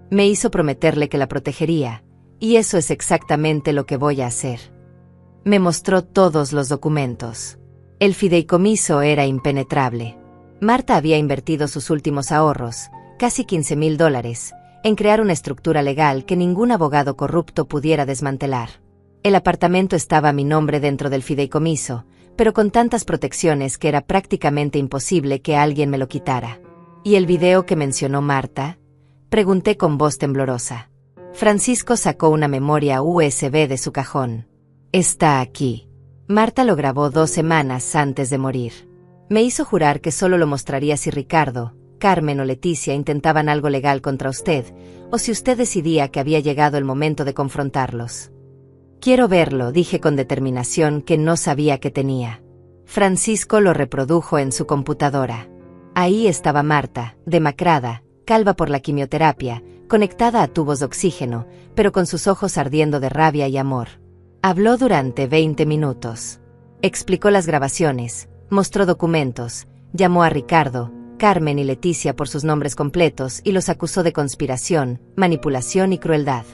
Me hizo prometerle que la protegería, y eso es exactamente lo que voy a hacer. Me mostró todos los documentos. El fideicomiso era impenetrable. Marta había invertido sus últimos ahorros, casi $15,000, en crear una estructura legal que ningún abogado corrupto pudiera desmantelar. El apartamento estaba a mi nombre dentro del fideicomiso, pero con tantas protecciones que era prácticamente imposible que alguien me lo quitara. ¿Y el video que mencionó Marta? Pregunté con voz temblorosa. Francisco sacó una memoria USB de su cajón. Está aquí. Marta lo grabó 2 semanas antes de morir. Me hizo jurar que solo lo mostraría si Ricardo, Carmen o Leticia intentaban algo legal contra usted, o si usted decidía que había llegado el momento de confrontarlos. Quiero verlo, dije con determinación que no sabía que tenía. Francisco lo reprodujo en su computadora. Ahí estaba Marta, demacrada, calva por la quimioterapia, conectada a tubos de oxígeno, pero con sus ojos ardiendo de rabia y amor. Habló durante 20 minutos. Explicó las grabaciones, mostró documentos, llamó a Ricardo, Carmen y Leticia por sus nombres completos y los acusó de conspiración, manipulación y crueldad.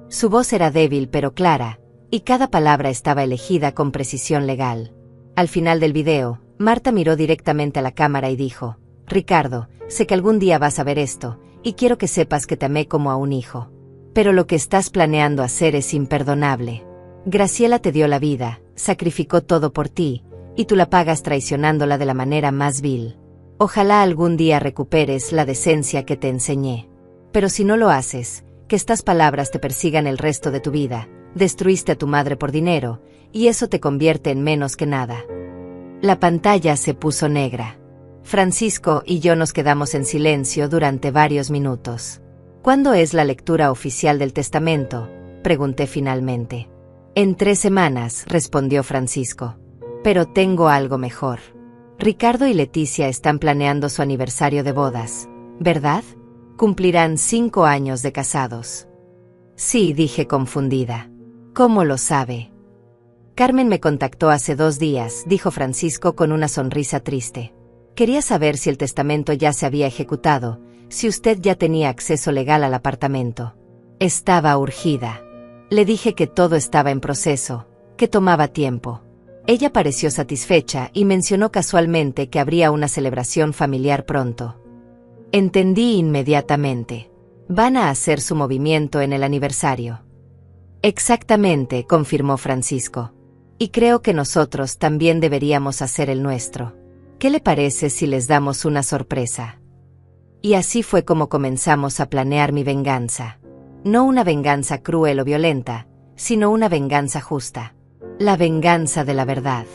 Su voz era débil pero clara, y cada palabra estaba elegida con precisión legal. Al final del video, Marta miró directamente a la cámara y dijo: Ricardo, sé que algún día vas a ver esto, y quiero que sepas que te amé como a un hijo. Pero lo que estás planeando hacer es imperdonable. Graciela te dio la vida, sacrificó todo por ti, y tú la pagas traicionándola de la manera más vil. Ojalá algún día recuperes la decencia que te enseñé. Pero si no lo haces, que estas palabras te persigan el resto de tu vida. Destruiste a tu madre por dinero, y eso te convierte en menos que nada. La pantalla se puso negra. Francisco y yo nos quedamos en silencio durante varios minutos. ¿Cuándo es la lectura oficial del testamento?, pregunté finalmente. En 3 semanas, respondió Francisco. Pero tengo algo mejor. Ricardo y Leticia están planeando su aniversario de bodas, ¿verdad? Cumplirán 5 años de casados. Sí, dije confundida. ¿Cómo lo sabe? Carmen me contactó hace 2 días, dijo Francisco con una sonrisa triste. Quería saber si el testamento ya se había ejecutado, si usted ya tenía acceso legal al apartamento. Estaba urgida. Le dije que todo estaba en proceso, que tomaba tiempo. Ella pareció satisfecha y mencionó casualmente que habría una celebración familiar pronto. Entendí inmediatamente. Van a hacer su movimiento en el aniversario. Exactamente, confirmó Francisco. Y creo que nosotros también deberíamos hacer el nuestro. ¿Qué le parece si les damos una sorpresa? Y así fue como comenzamos a planear mi venganza. No una venganza cruel o violenta, sino una venganza justa. La venganza de la verdad.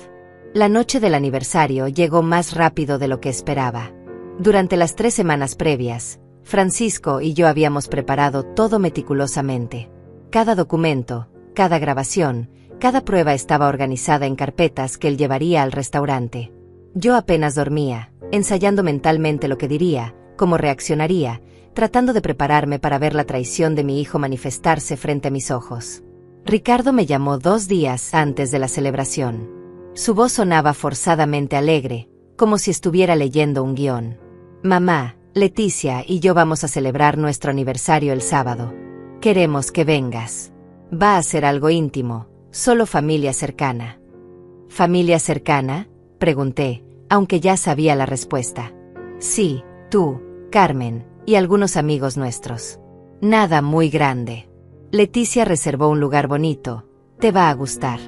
La noche del aniversario llegó más rápido de lo que esperaba. Durante las 3 semanas previas, Francisco y yo habíamos preparado todo meticulosamente. Cada documento, cada grabación, cada prueba estaba organizada en carpetas que él llevaría al restaurante. Yo apenas dormía, ensayando mentalmente lo que diría, cómo reaccionaría, tratando de prepararme para ver la traición de mi hijo manifestarse frente a mis ojos. Ricardo me llamó 2 días antes de la celebración. Su voz sonaba forzadamente alegre, como si estuviera leyendo un guión. Mamá, Leticia y yo vamos a celebrar nuestro aniversario el sábado. Queremos que vengas. Va a ser algo íntimo, solo familia cercana. ¿Familia cercana?, pregunté, aunque ya sabía la respuesta. Sí, tú, Carmen, y algunos amigos nuestros. Nada muy grande. Leticia reservó un lugar bonito, te va a gustar.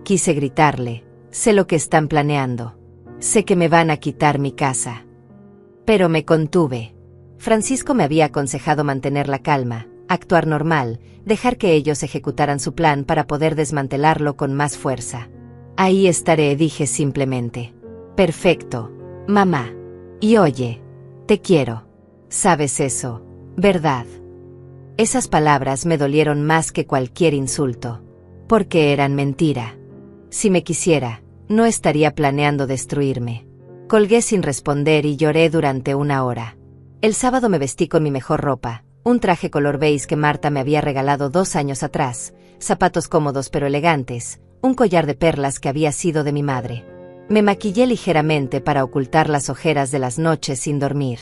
Quise gritarle, sé lo que están planeando. Sé que me van a quitar mi casa. Pero me contuve. Francisco me había aconsejado mantener la calma, actuar normal, dejar que ellos ejecutaran su plan para poder desmantelarlo con más fuerza. Ahí estaré, dije simplemente. Perfecto, mamá. Y oye, te quiero. ¿Sabes eso, verdad? Esas palabras me dolieron más que cualquier insulto, porque eran mentira. Si me quisiera, no estaría planeando destruirme. Colgué sin responder y lloré durante 1 hora. El sábado me vestí con mi mejor ropa, un traje color beige que Marta me había regalado 2 años atrás, zapatos cómodos pero elegantes, un collar de perlas que había sido de mi madre. Me maquillé ligeramente para ocultar las ojeras de las noches sin dormir.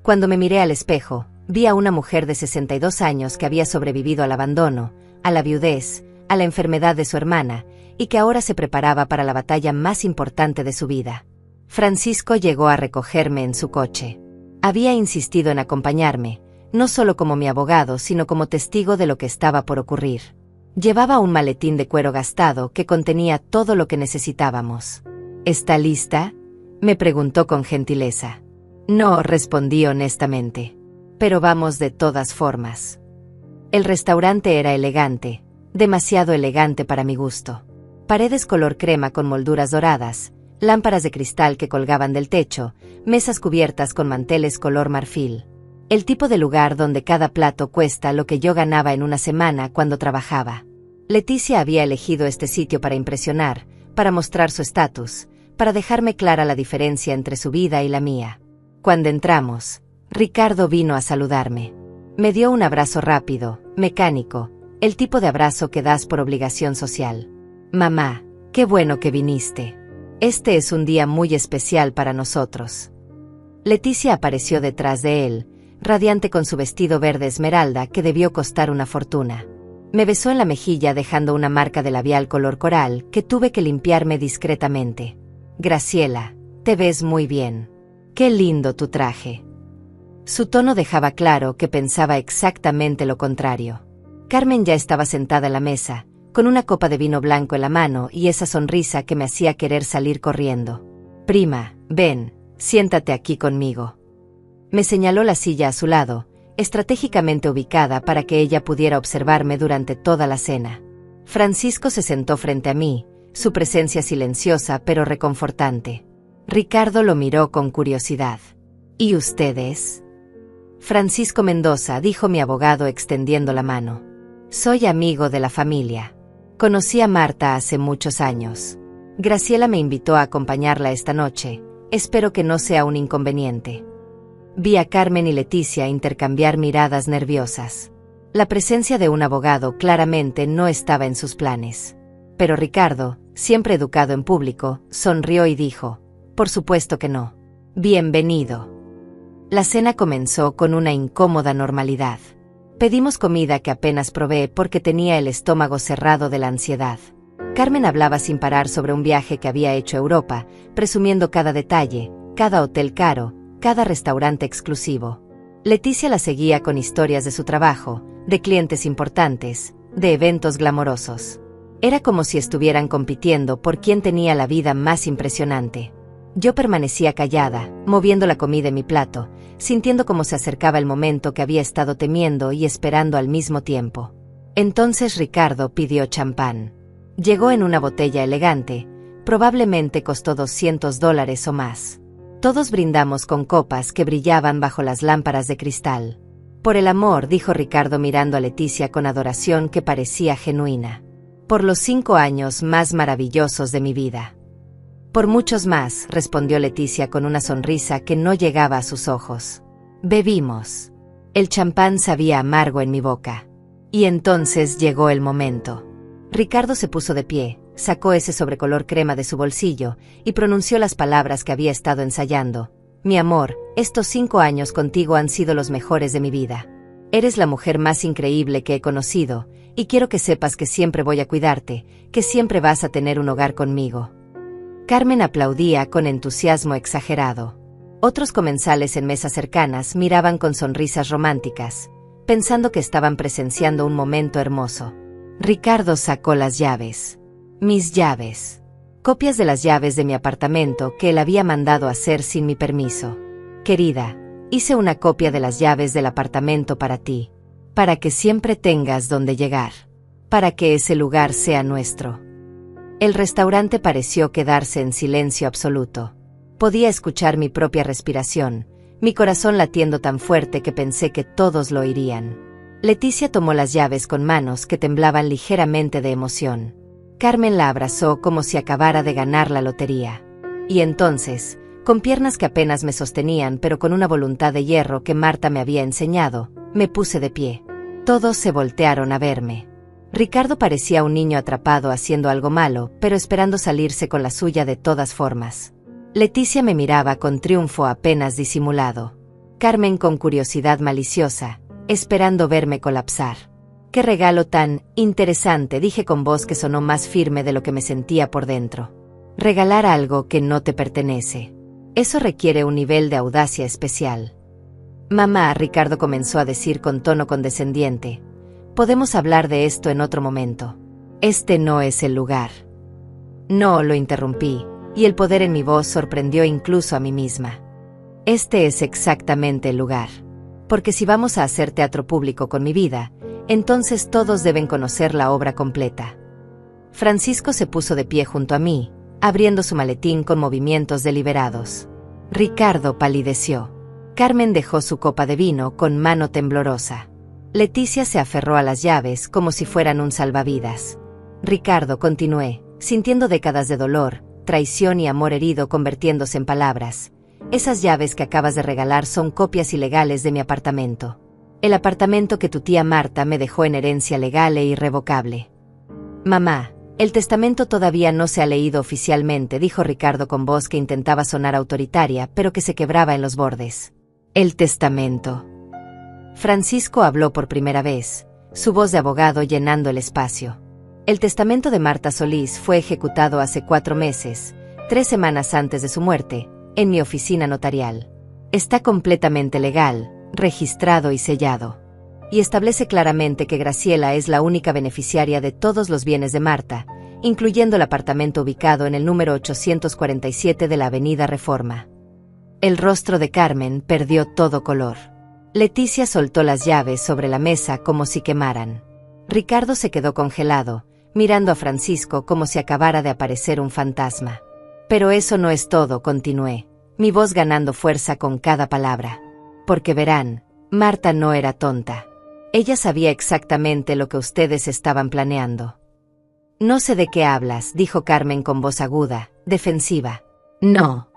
Cuando me miré al espejo, vi a una mujer de 62 años que había sobrevivido al abandono, a la viudez, a la enfermedad de su hermana, y que ahora se preparaba para la batalla más importante de su vida. Francisco llegó a recogerme en su coche. Había insistido en acompañarme, no solo como mi abogado, sino como testigo de lo que estaba por ocurrir. Llevaba un maletín de cuero gastado que contenía todo lo que necesitábamos. ¿Está lista?, me preguntó con gentileza. No, respondí honestamente. Pero vamos de todas formas. El restaurante era elegante, demasiado elegante para mi gusto. Paredes color crema con molduras doradas, lámparas de cristal que colgaban del techo, mesas cubiertas con manteles color marfil. El tipo de lugar donde cada plato cuesta lo que yo ganaba en una semana cuando trabajaba. Leticia había elegido este sitio para impresionar, para mostrar su estatus, para dejarme clara la diferencia entre su vida y la mía. Cuando entramos, Ricardo vino a saludarme. Me dio un abrazo rápido, mecánico, el tipo de abrazo que das por obligación social. Mamá, qué bueno que viniste. Este es un día muy especial para nosotros. Leticia apareció detrás de él, radiante con su vestido verde esmeralda que debió costar una fortuna. Me besó en la mejilla dejando una marca de labial color coral que tuve que limpiarme discretamente. Graciela, te ves muy bien. Qué lindo tu traje. Su tono dejaba claro que pensaba exactamente lo contrario. Carmen ya estaba sentada en la mesa, con una copa de vino blanco en la mano y esa sonrisa que me hacía querer salir corriendo. Prima, ven, siéntate aquí conmigo. Me señaló la silla a su lado, estratégicamente ubicada para que ella pudiera observarme durante toda la cena. Francisco se sentó frente a mí, su presencia silenciosa pero reconfortante. Ricardo lo miró con curiosidad. ¿Y ustedes? Francisco Mendoza, dijo mi abogado extendiendo la mano. Soy amigo de la familia. Conocí a Marta hace muchos años. Graciela me invitó a acompañarla esta noche. Espero que no sea un inconveniente. Vi a Carmen y Leticia intercambiar miradas nerviosas. La presencia de un abogado claramente no estaba en sus planes. Pero Ricardo, siempre educado en público, sonrió y dijo: por supuesto que no. Bienvenido. La cena comenzó con una incómoda normalidad. Pedimos comida que apenas probé porque tenía el estómago cerrado de la ansiedad. Carmen hablaba sin parar sobre un viaje que había hecho a Europa, presumiendo cada detalle, cada hotel caro, cada restaurante exclusivo. Leticia la seguía con historias de su trabajo, de clientes importantes, de eventos glamorosos. Era como si estuvieran compitiendo por quién tenía la vida más impresionante. Yo permanecía callada, moviendo la comida en mi plato, sintiendo cómo se acercaba el momento que había estado temiendo y esperando al mismo tiempo. Entonces Ricardo pidió champán. Llegó en una botella elegante, probablemente costó $200 o más. Todos brindamos con copas que brillaban bajo las lámparas de cristal. Por el amor, dijo Ricardo mirando a Leticia con adoración que parecía genuina. Por los 5 años más maravillosos de mi vida. Por muchos más, respondió Leticia con una sonrisa que no llegaba a sus ojos. Bebimos. El champán sabía amargo en mi boca. Y entonces llegó el momento. Ricardo se puso de pie, sacó ese sobrecolor crema de su bolsillo y pronunció las palabras que había estado ensayando. Mi amor, estos 5 años contigo han sido los mejores de mi vida. Eres la mujer más increíble que he conocido, y quiero que sepas que siempre voy a cuidarte, que siempre vas a tener un hogar conmigo. Carmen aplaudía con entusiasmo exagerado. Otros comensales en mesas cercanas miraban con sonrisas románticas, pensando que estaban presenciando un momento hermoso. Ricardo sacó las llaves. Mis llaves. Copias de las llaves de mi apartamento que él había mandado hacer sin mi permiso. Querida, hice una copia de las llaves del apartamento para ti, para que siempre tengas donde llegar, para que ese lugar sea nuestro. El restaurante pareció quedarse en silencio absoluto. Podía escuchar mi propia respiración, mi corazón latiendo tan fuerte que pensé que todos lo oirían. Leticia tomó las llaves con manos que temblaban ligeramente de emoción. Carmen la abrazó como si acabara de ganar la lotería. Y entonces, con piernas que apenas me sostenían pero con una voluntad de hierro que Marta me había enseñado, me puse de pie. Todos se voltearon a verme. Ricardo parecía un niño atrapado haciendo algo malo, pero esperando salirse con la suya de todas formas. Leticia me miraba con triunfo apenas disimulado. Carmen con curiosidad maliciosa, esperando verme colapsar. «Qué regalo tan interesante», dije con voz que sonó más firme de lo que me sentía por dentro. «Regalar algo que no te pertenece. Eso requiere un nivel de audacia especial». «Mamá», Ricardo comenzó a decir con tono condescendiente, «podemos hablar de esto en otro momento. Este no es el lugar». «No», lo interrumpí, y el poder en mi voz sorprendió incluso a mí misma. «Este es exactamente el lugar. Porque si vamos a hacer teatro público con mi vida, entonces todos deben conocer la obra completa». Francisco se puso de pie junto a mí, abriendo su maletín con movimientos deliberados. Ricardo palideció. Carmen dejó su copa de vino con mano temblorosa. Leticia se aferró a las llaves como si fueran un salvavidas. «Ricardo», continué, sintiendo décadas de dolor, traición y amor herido convirtiéndose en palabras. «Esas llaves que acabas de regalar son copias ilegales de mi apartamento. El apartamento que tu tía Marta me dejó en herencia legal e irrevocable». «Mamá, el testamento todavía no se ha leído oficialmente», dijo Ricardo con voz que intentaba sonar autoritaria, pero que se quebraba en los bordes. «El testamento». Francisco habló por primera vez, su voz de abogado llenando el espacio. «El testamento de Marta Solís fue ejecutado hace 4 meses, 3 semanas antes de su muerte, en mi oficina notarial. Está completamente legal, registrado y sellado. Y establece claramente que Graciela es la única beneficiaria de todos los bienes de Marta, incluyendo el apartamento ubicado en el número 847 de la Avenida Reforma». El rostro de Carmen perdió todo color. Leticia soltó las llaves sobre la mesa como si quemaran. Ricardo se quedó congelado, mirando a Francisco como si acabara de aparecer un fantasma. «Pero eso no es todo», continué, mi voz ganando fuerza con cada palabra. «Porque verán, Marta no era tonta. Ella sabía exactamente lo que ustedes estaban planeando». «No sé de qué hablas», dijo Carmen con voz aguda, defensiva. «No».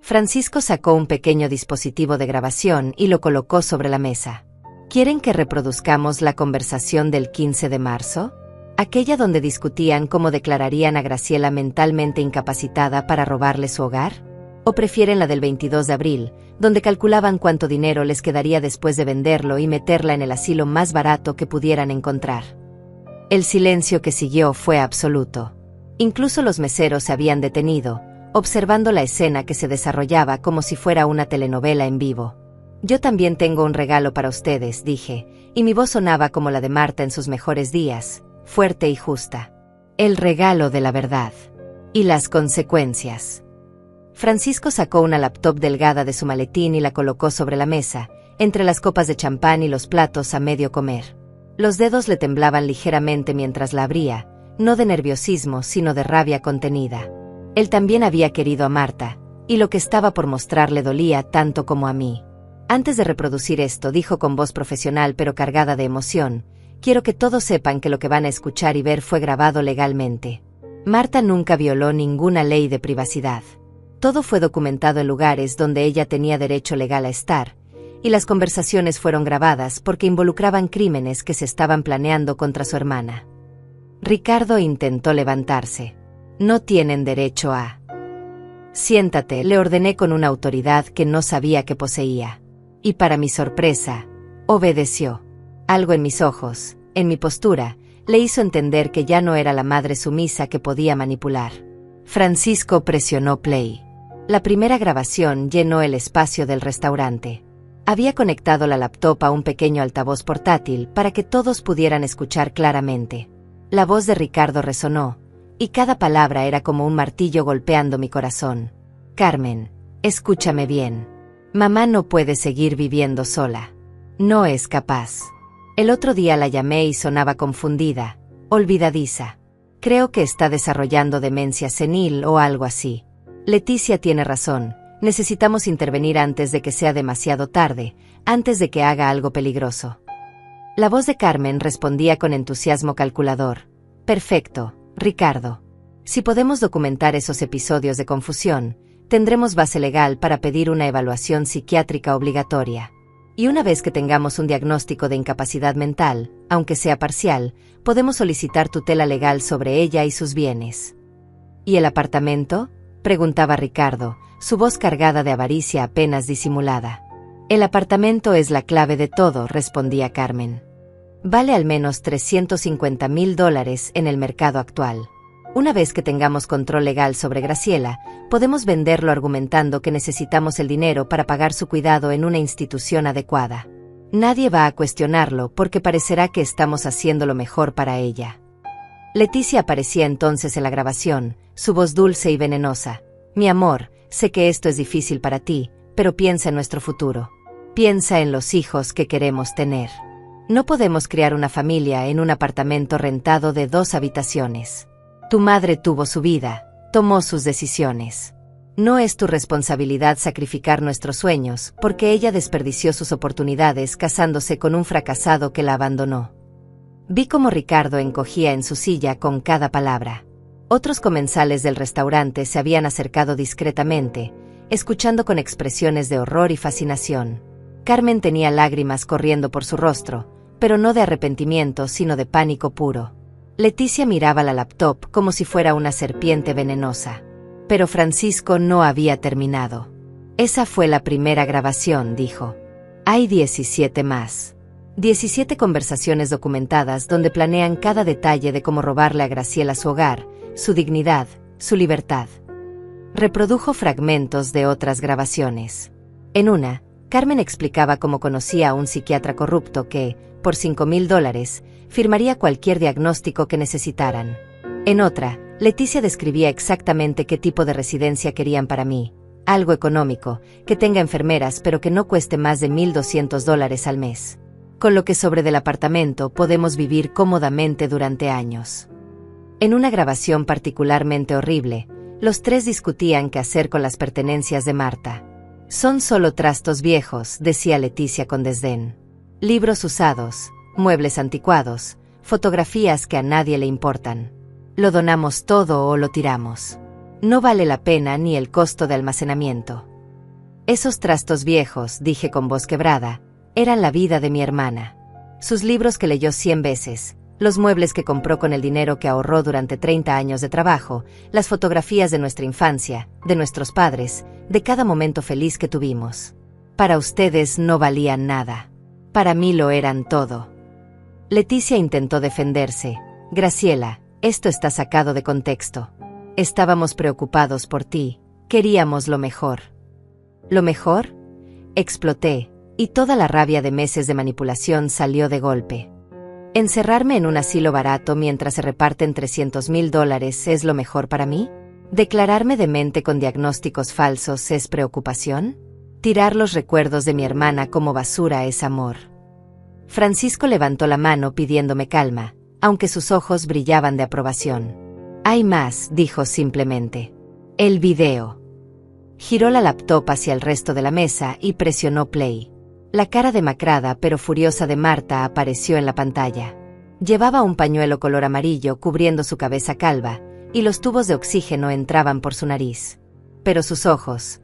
Francisco sacó un pequeño dispositivo de grabación y lo colocó sobre la mesa. «¿Quieren que reproduzcamos la conversación del 15 de marzo? Aquella donde discutían cómo declararían a Graciela mentalmente incapacitada para robarle su hogar. ¿O prefieren la del 22 de abril, donde calculaban cuánto dinero les quedaría después de venderlo y meterla en el asilo más barato que pudieran encontrar?» El silencio que siguió fue absoluto. Incluso los meseros se habían detenido, observando la escena que se desarrollaba como si fuera una telenovela en vivo. «Yo también tengo un regalo para ustedes», dije, y mi voz sonaba como la de Marta en sus mejores días, fuerte y justa. «El regalo de la verdad. Y las consecuencias». Francisco sacó una laptop delgada de su maletín y la colocó sobre la mesa, entre las copas de champán y los platos a medio comer. Los dedos le temblaban ligeramente mientras la abría, no de nerviosismo sino de rabia contenida. Él también había querido a Marta, y lo que estaba por mostrar le dolía tanto como a mí. «Antes de reproducir esto», dijo con voz profesional pero cargada de emoción, «quiero que todos sepan que lo que van a escuchar y ver fue grabado legalmente. Marta nunca violó ninguna ley de privacidad. Todo fue documentado en lugares donde ella tenía derecho legal a estar, y las conversaciones fueron grabadas porque involucraban crímenes que se estaban planeando contra su hermana». Ricardo intentó levantarse. «No tienen derecho a...». «Siéntate», le ordené con una autoridad que no sabía que poseía. Y para mi sorpresa, obedeció. Algo en mis ojos, en mi postura, le hizo entender que ya no era la madre sumisa que podía manipular. Francisco presionó play. La primera grabación llenó el espacio del restaurante. Había conectado la laptop a un pequeño altavoz portátil para que todos pudieran escuchar claramente. La voz de Ricardo resonó, y cada palabra era como un martillo golpeando mi corazón. «Carmen, escúchame bien. Mamá no puede seguir viviendo sola. No es capaz». El otro día la llamé y sonaba confundida, olvidadiza. «Creo que está desarrollando demencia senil o algo así. Leticia tiene razón, necesitamos intervenir antes de que sea demasiado tarde, antes de que haga algo peligroso». La voz de Carmen respondía con entusiasmo calculador. «Perfecto, Ricardo. Si podemos documentar esos episodios de confusión, tendremos base legal para pedir una evaluación psiquiátrica obligatoria. Y una vez que tengamos un diagnóstico de incapacidad mental, aunque sea parcial, podemos solicitar tutela legal sobre ella y sus bienes». «¿Y el apartamento?», preguntaba Ricardo, su voz cargada de avaricia apenas disimulada. «El apartamento es la clave de todo», respondía Carmen. Vale al menos $350,000 en el mercado actual. Una vez que tengamos control legal sobre Graciela, podemos venderlo argumentando que necesitamos el dinero para pagar su cuidado en una institución adecuada. Nadie va a cuestionarlo porque parecerá que estamos haciendo lo mejor para ella. Leticia aparecía entonces en la grabación, su voz dulce y venenosa. Mi amor, sé que esto es difícil para ti, pero piensa en nuestro futuro. Piensa en los hijos que queremos tener. No podemos criar una familia en un apartamento rentado de 2 habitaciones. Tu madre tuvo su vida, tomó sus decisiones. No es tu responsabilidad sacrificar nuestros sueños, porque ella desperdició sus oportunidades casándose con un fracasado que la abandonó. Vi cómo Ricardo encogía en su silla con cada palabra. Otros comensales del restaurante se habían acercado discretamente, escuchando con expresiones de horror y fascinación. Carmen tenía lágrimas corriendo por su rostro, pero no de arrepentimiento, sino de pánico puro. Leticia miraba la laptop como si fuera una serpiente venenosa. Pero Francisco no había terminado. Esa fue la primera grabación, dijo. Hay 17 más. 17 conversaciones documentadas donde planean cada detalle de cómo robarle a Graciela su hogar, su dignidad, su libertad. Reprodujo fragmentos de otras grabaciones. En una, Carmen explicaba cómo conocía a un psiquiatra corrupto que, por $5,000, firmaría cualquier diagnóstico que necesitaran. En otra, Leticia describía exactamente qué tipo de residencia querían para mí. Algo económico, que tenga enfermeras pero que no cueste más de $1,200 al mes. Con lo que sobre del apartamento podemos vivir cómodamente durante años. En una grabación particularmente horrible, los 3 discutían qué hacer con las pertenencias de Marta. Son solo trastos viejos, decía Leticia con desdén. Libros usados, muebles anticuados, fotografías que a nadie le importan. Lo donamos todo o lo tiramos. No vale la pena ni el costo de almacenamiento. Esos trastos viejos, dije con voz quebrada, eran la vida de mi hermana. Sus libros que leyó 100 veces, los muebles que compró con el dinero que ahorró durante 30 años de trabajo, las fotografías de nuestra infancia, de nuestros padres, de cada momento feliz que tuvimos. Para ustedes no valían nada. Para mí lo eran todo. Leticia intentó defenderse. Graciela, esto está sacado de contexto. Estábamos preocupados por ti, queríamos lo mejor. ¿Lo mejor? Exploté, y toda la rabia de meses de manipulación salió de golpe. ¿Encerrarme en un asilo barato mientras se reparten $300,000 es lo mejor para mí? ¿Declararme demente con diagnósticos falsos es preocupación? ¿Tirar los recuerdos de mi hermana como basura es amor? Francisco levantó la mano pidiéndome calma, aunque sus ojos brillaban de aprobación. Hay más, dijo simplemente. El video. Giró la laptop hacia el resto de la mesa y presionó play. La cara demacrada pero furiosa de Marta apareció en la pantalla. Llevaba un pañuelo color amarillo cubriendo su cabeza calva, y los tubos de oxígeno entraban por su nariz. Pero sus ojos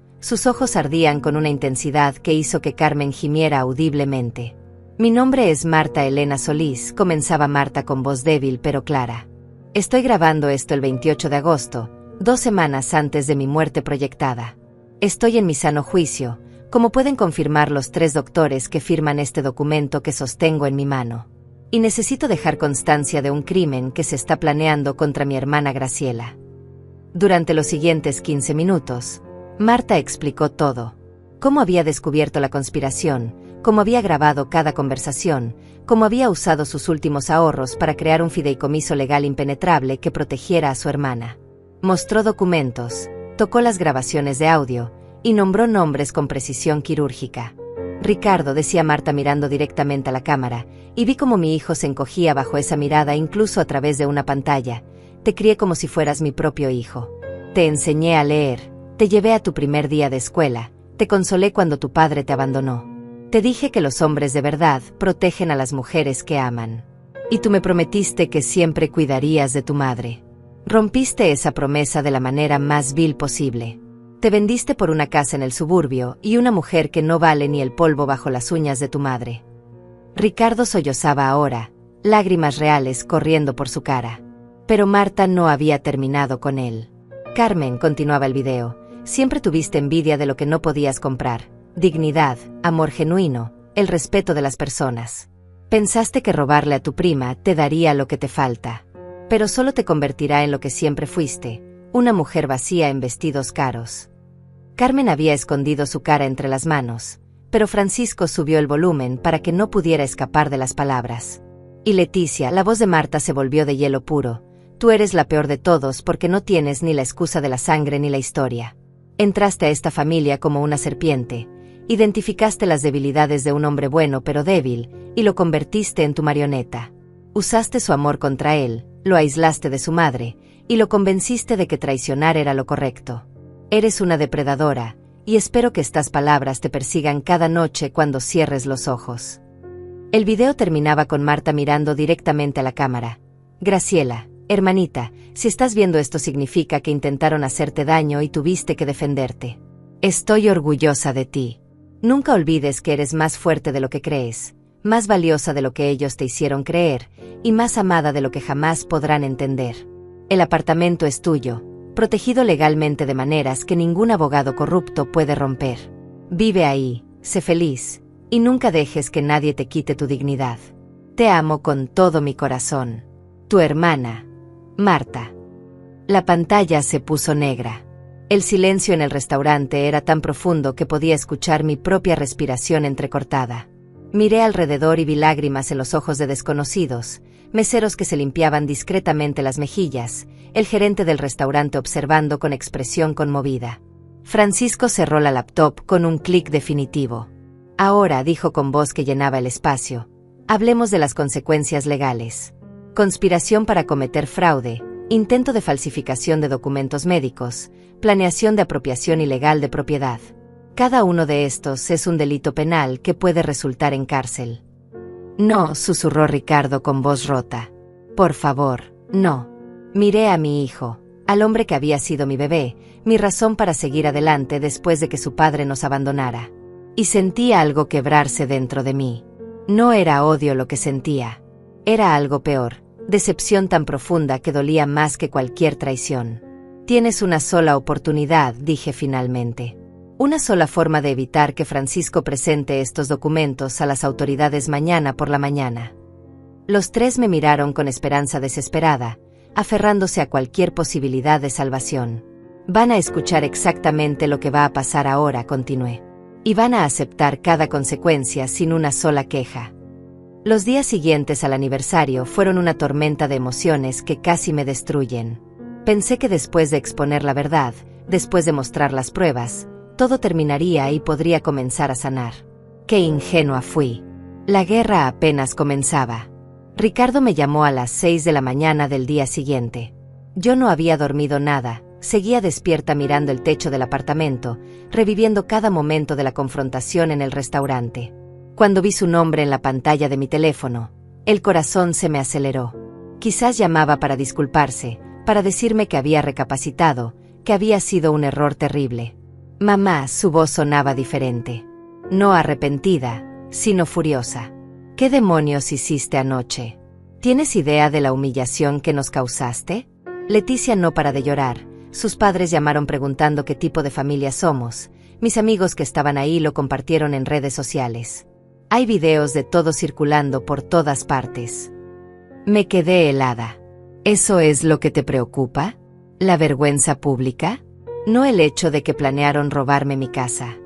ardían con una intensidad que hizo que Carmen gimiera audiblemente. Mi nombre es Marta Elena Solís, comenzaba Marta con voz débil pero clara. Estoy grabando esto el 28 de agosto, 2 semanas antes de mi muerte proyectada. Estoy en mi sano juicio, como pueden confirmar los 3 doctores que firman este documento que sostengo en mi mano. Y necesito dejar constancia de un crimen que se está planeando contra mi hermana Graciela. Durante los siguientes 15 minutos, Marta explicó todo. Cómo había descubierto la conspiración, cómo había grabado cada conversación, cómo había usado sus últimos ahorros para crear un fideicomiso legal impenetrable que protegiera a su hermana. Mostró documentos, tocó las grabaciones de audio, y nombró nombres con precisión quirúrgica. Ricardo, decía Marta mirando directamente a la cámara, y vi cómo mi hijo se encogía bajo esa mirada incluso a través de una pantalla. Te crié como si fueras mi propio hijo. Te enseñé a leer, te llevé a tu primer día de escuela, te consolé cuando tu padre te abandonó. Te dije que los hombres de verdad protegen a las mujeres que aman. Y tú me prometiste que siempre cuidarías de tu madre. Rompiste esa promesa de la manera más vil posible. Te vendiste por una casa en el suburbio y una mujer que no vale ni el polvo bajo las uñas de tu madre. Ricardo sollozaba ahora, lágrimas reales corriendo por su cara. Pero Marta no había terminado con él. Carmen, continuaba el video, siempre tuviste envidia de lo que no podías comprar. Dignidad, amor genuino, el respeto de las personas. Pensaste que robarle a tu prima te daría lo que te falta. Pero solo te convertirá en lo que siempre fuiste, una mujer vacía en vestidos caros. Carmen había escondido su cara entre las manos, pero Francisco subió el volumen para que no pudiera escapar de las palabras. Y Leticia, la voz de Marta se volvió de hielo puro. Tú eres la peor de todos porque no tienes ni la excusa de la sangre ni la historia. Entraste a esta familia como una serpiente, identificaste las debilidades de un hombre bueno pero débil, y lo convertiste en tu marioneta. Usaste su amor contra él, lo aislaste de su madre, y lo convenciste de que traicionar era lo correcto. Eres una depredadora, y espero que estas palabras te persigan cada noche cuando cierres los ojos. El video terminaba con Marta mirando directamente a la cámara. Graciela, hermanita, si estás viendo esto significa que intentaron hacerte daño y tuviste que defenderte. Estoy orgullosa de ti. Nunca olvides que eres más fuerte de lo que crees, más valiosa de lo que ellos te hicieron creer, y más amada de lo que jamás podrán entender. El apartamento es tuyo, protegido legalmente de maneras que ningún abogado corrupto puede romper. Vive ahí, sé feliz, y nunca dejes que nadie te quite tu dignidad. Te amo con todo mi corazón. Tu hermana, Marta. La pantalla se puso negra. El silencio en el restaurante era tan profundo que podía escuchar mi propia respiración entrecortada. Miré alrededor y vi lágrimas en los ojos de desconocidos, meseros que se limpiaban discretamente las mejillas, el gerente del restaurante observando con expresión conmovida. Francisco cerró la laptop con un clic definitivo. Ahora, dijo con voz que llenaba el espacio, hablemos de las consecuencias legales. Conspiración para cometer fraude, intento de falsificación de documentos médicos, planeación de apropiación ilegal de propiedad. Cada uno de estos es un delito penal que puede resultar en cárcel. No, susurró Ricardo con voz rota. Por favor, no. Miré a mi hijo, al hombre que había sido mi bebé, mi razón para seguir adelante después de que su padre nos abandonara. Y sentí algo quebrarse dentro de mí. No era odio lo que sentía. Era algo peor, decepción tan profunda que dolía más que cualquier traición. Tienes una sola oportunidad, dije finalmente. Una sola forma de evitar que Francisco presente estos documentos a las autoridades mañana por la mañana. Los tres me miraron con esperanza desesperada, aferrándose a cualquier posibilidad de salvación. Van a escuchar exactamente lo que va a pasar ahora, continué. Y van a aceptar cada consecuencia sin una sola queja. Los días siguientes al aniversario fueron una tormenta de emociones que casi me destruyen. Pensé que después de exponer la verdad, después de mostrar las pruebas, todo terminaría y podría comenzar a sanar. ¡Qué ingenua fui! La guerra apenas comenzaba. Ricardo me llamó a las 6 de la mañana del día siguiente. Yo no había dormido nada, seguía despierta mirando el techo del apartamento, reviviendo cada momento de la confrontación en el restaurante. Cuando vi su nombre en la pantalla de mi teléfono, el corazón se me aceleró. Quizás llamaba para disculparse, para decirme que había recapacitado, que había sido un error terrible. Mamá, su voz sonaba diferente. No arrepentida, sino furiosa. ¿Qué demonios hiciste anoche? ¿Tienes idea de la humillación que nos causaste? Leticia no para de llorar. Sus padres llamaron preguntando qué tipo de familia somos. Mis amigos que estaban ahí lo compartieron en redes sociales. Hay videos de todo circulando por todas partes. Me quedé helada. ¿Eso es lo que te preocupa? ¿La vergüenza pública? No el hecho de que planearon robarme mi casa.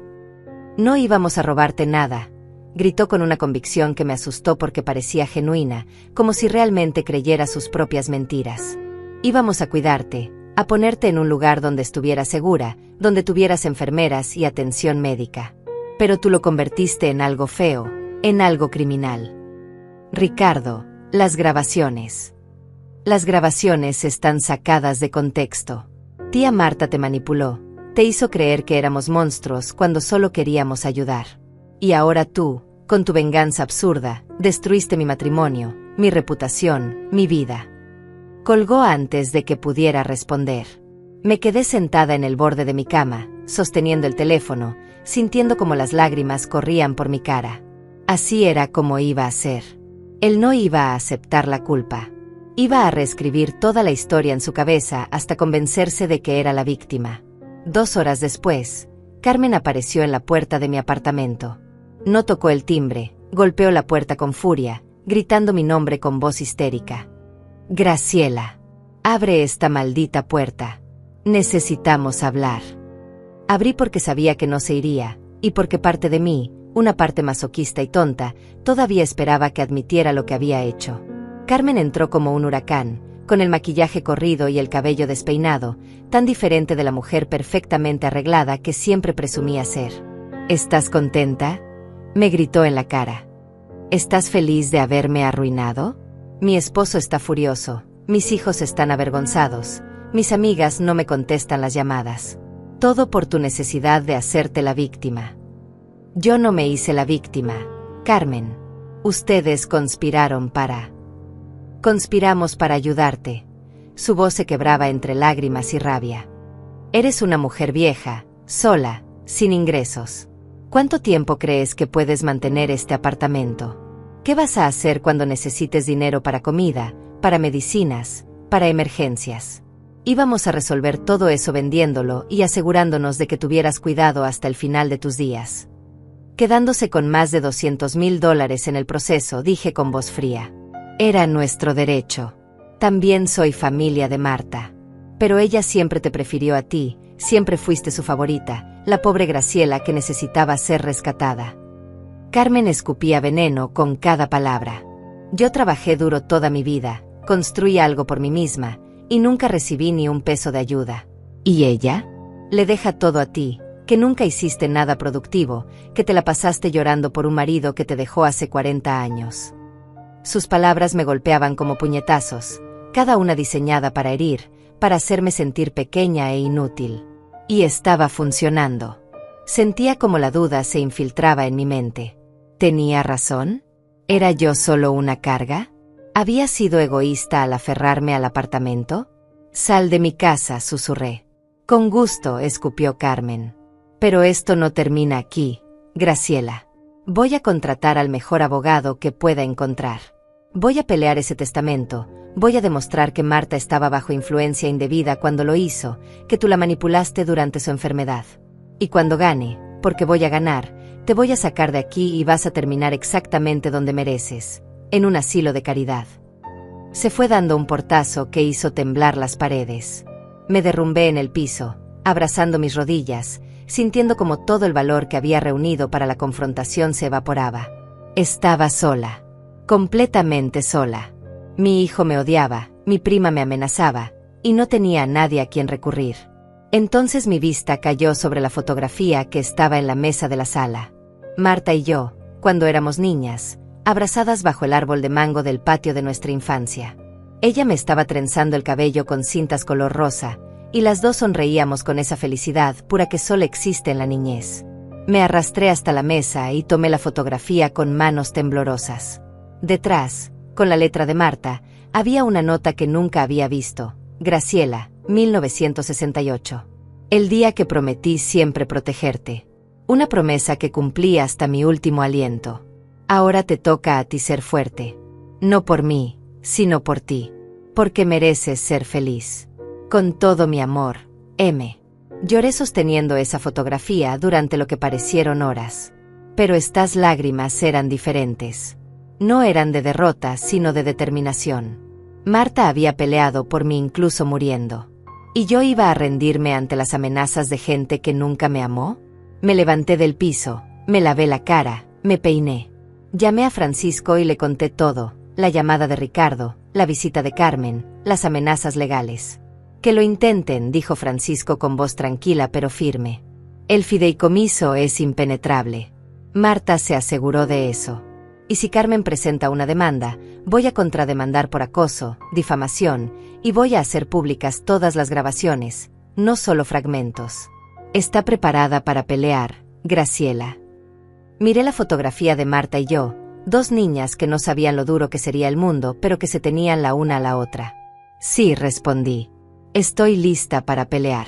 No íbamos a robarte nada, gritó con una convicción que me asustó porque parecía genuina, como si realmente creyera sus propias mentiras. Íbamos a cuidarte, a ponerte en un lugar donde estuvieras segura, donde tuvieras enfermeras y atención médica. Pero tú lo convertiste en algo feo, en algo criminal. Ricardo, las grabaciones. Las grabaciones están sacadas de contexto. Tía Marta te manipuló, te hizo creer que éramos monstruos cuando solo queríamos ayudar. Y ahora tú, con tu venganza absurda, destruiste mi matrimonio, mi reputación, mi vida. Colgó antes de que pudiera responder. Me quedé sentada en el borde de mi cama, sosteniendo el teléfono, sintiendo como las lágrimas corrían por mi cara. Así era como iba a ser. Él no iba a aceptar la culpa. Iba a reescribir toda la historia en su cabeza hasta convencerse de que era la víctima. 2 horas después, Carmen apareció en la puerta de mi apartamento. No tocó el timbre, golpeó la puerta con furia, gritando mi nombre con voz histérica. Graciela, abre esta maldita puerta. Necesitamos hablar. Abrí porque sabía que no se iría, y porque parte de mí, una parte masoquista y tonta, todavía esperaba que admitiera lo que había hecho. Carmen entró como un huracán, con el maquillaje corrido y el cabello despeinado, tan diferente de la mujer perfectamente arreglada que siempre presumía ser. ¿Estás contenta?, me gritó en la cara. ¿Estás feliz de haberme arruinado? Mi esposo está furioso, mis hijos están avergonzados, mis amigas no me contestan las llamadas. Todo por tu necesidad de hacerte la víctima. Yo no me hice la víctima, Carmen. Ustedes Conspiramos para ayudarte. Su voz se quebraba entre lágrimas y rabia. Eres una mujer vieja, sola, sin ingresos. ¿Cuánto tiempo crees que puedes mantener este apartamento? ¿Qué vas a hacer cuando necesites dinero para comida, para medicinas, para emergencias? Íbamos a resolver todo eso vendiéndolo y asegurándonos de que tuvieras cuidado hasta el final de tus días. Quedándose con más de $200,000 en el proceso, dije con voz fría. Era nuestro derecho. También soy familia de Marta. Pero ella siempre te prefirió a ti, siempre fuiste su favorita, la pobre Graciela que necesitaba ser rescatada. Carmen escupía veneno con cada palabra. Yo trabajé duro toda mi vida, construí algo por mí misma, y nunca recibí ni un peso de ayuda. ¿Y ella? Le deja todo a ti, que nunca hiciste nada productivo, que te la pasaste llorando por un marido que te dejó hace 40 años. Sus palabras me golpeaban como puñetazos, cada una diseñada para herir, para hacerme sentir pequeña e inútil. Y estaba funcionando. Sentía como la duda se infiltraba en mi mente. ¿Tenía razón? ¿Era yo solo una carga? ¿Había sido egoísta al aferrarme al apartamento? Sal de mi casa, susurré. Con gusto, escupió Carmen. Pero esto no termina aquí, Graciela. Voy a contratar al mejor abogado que pueda encontrar. Voy a pelear ese testamento, voy a demostrar que Marta estaba bajo influencia indebida cuando lo hizo, que tú la manipulaste durante su enfermedad. Y cuando gane, porque voy a ganar, te voy a sacar de aquí y vas a terminar exactamente donde mereces, en un asilo de caridad. Se fue dando un portazo que hizo temblar las paredes. Me derrumbé en el piso, abrazando mis rodillas, sintiendo como todo el valor que había reunido para la confrontación se evaporaba. Estaba sola, completamente sola. Mi hijo me odiaba, mi prima me amenazaba, y no tenía a nadie a quien recurrir. Entonces mi vista cayó sobre la fotografía que estaba en la mesa de la sala. Marta y yo, cuando éramos niñas, abrazadas bajo el árbol de mango del patio de nuestra infancia. Ella me estaba trenzando el cabello con cintas color rosa, y las dos sonreíamos con esa felicidad pura que solo existe en la niñez. Me arrastré hasta la mesa y tomé la fotografía con manos temblorosas. Detrás, con la letra de Marta, había una nota que nunca había visto. Graciela, 1968. El día que prometí siempre protegerte. Una promesa que cumplí hasta mi último aliento. Ahora te toca a ti ser fuerte. No por mí, sino por ti. Porque mereces ser feliz. Con todo mi amor, M. Lloré sosteniendo esa fotografía durante lo que parecieron horas. Pero estas lágrimas eran diferentes. No eran de derrota, sino de determinación. Marta había peleado por mí incluso muriendo. ¿Y yo iba a rendirme ante las amenazas de gente que nunca me amó? Me levanté del piso, me lavé la cara, me peiné. Llamé a Francisco y le conté todo, la llamada de Ricardo, la visita de Carmen, las amenazas legales. Que lo intenten, dijo Francisco con voz tranquila pero firme. El fideicomiso es impenetrable. Marta se aseguró de eso. Y si Carmen presenta una demanda, voy a contrademandar por acoso, difamación, y voy a hacer públicas todas las grabaciones, no solo fragmentos. ¿Está preparada para pelear, Graciela? Miré la fotografía de Marta y yo, dos niñas que no sabían lo duro que sería el mundo, pero que se tenían la una a la otra. Sí, respondí. Estoy lista para pelear.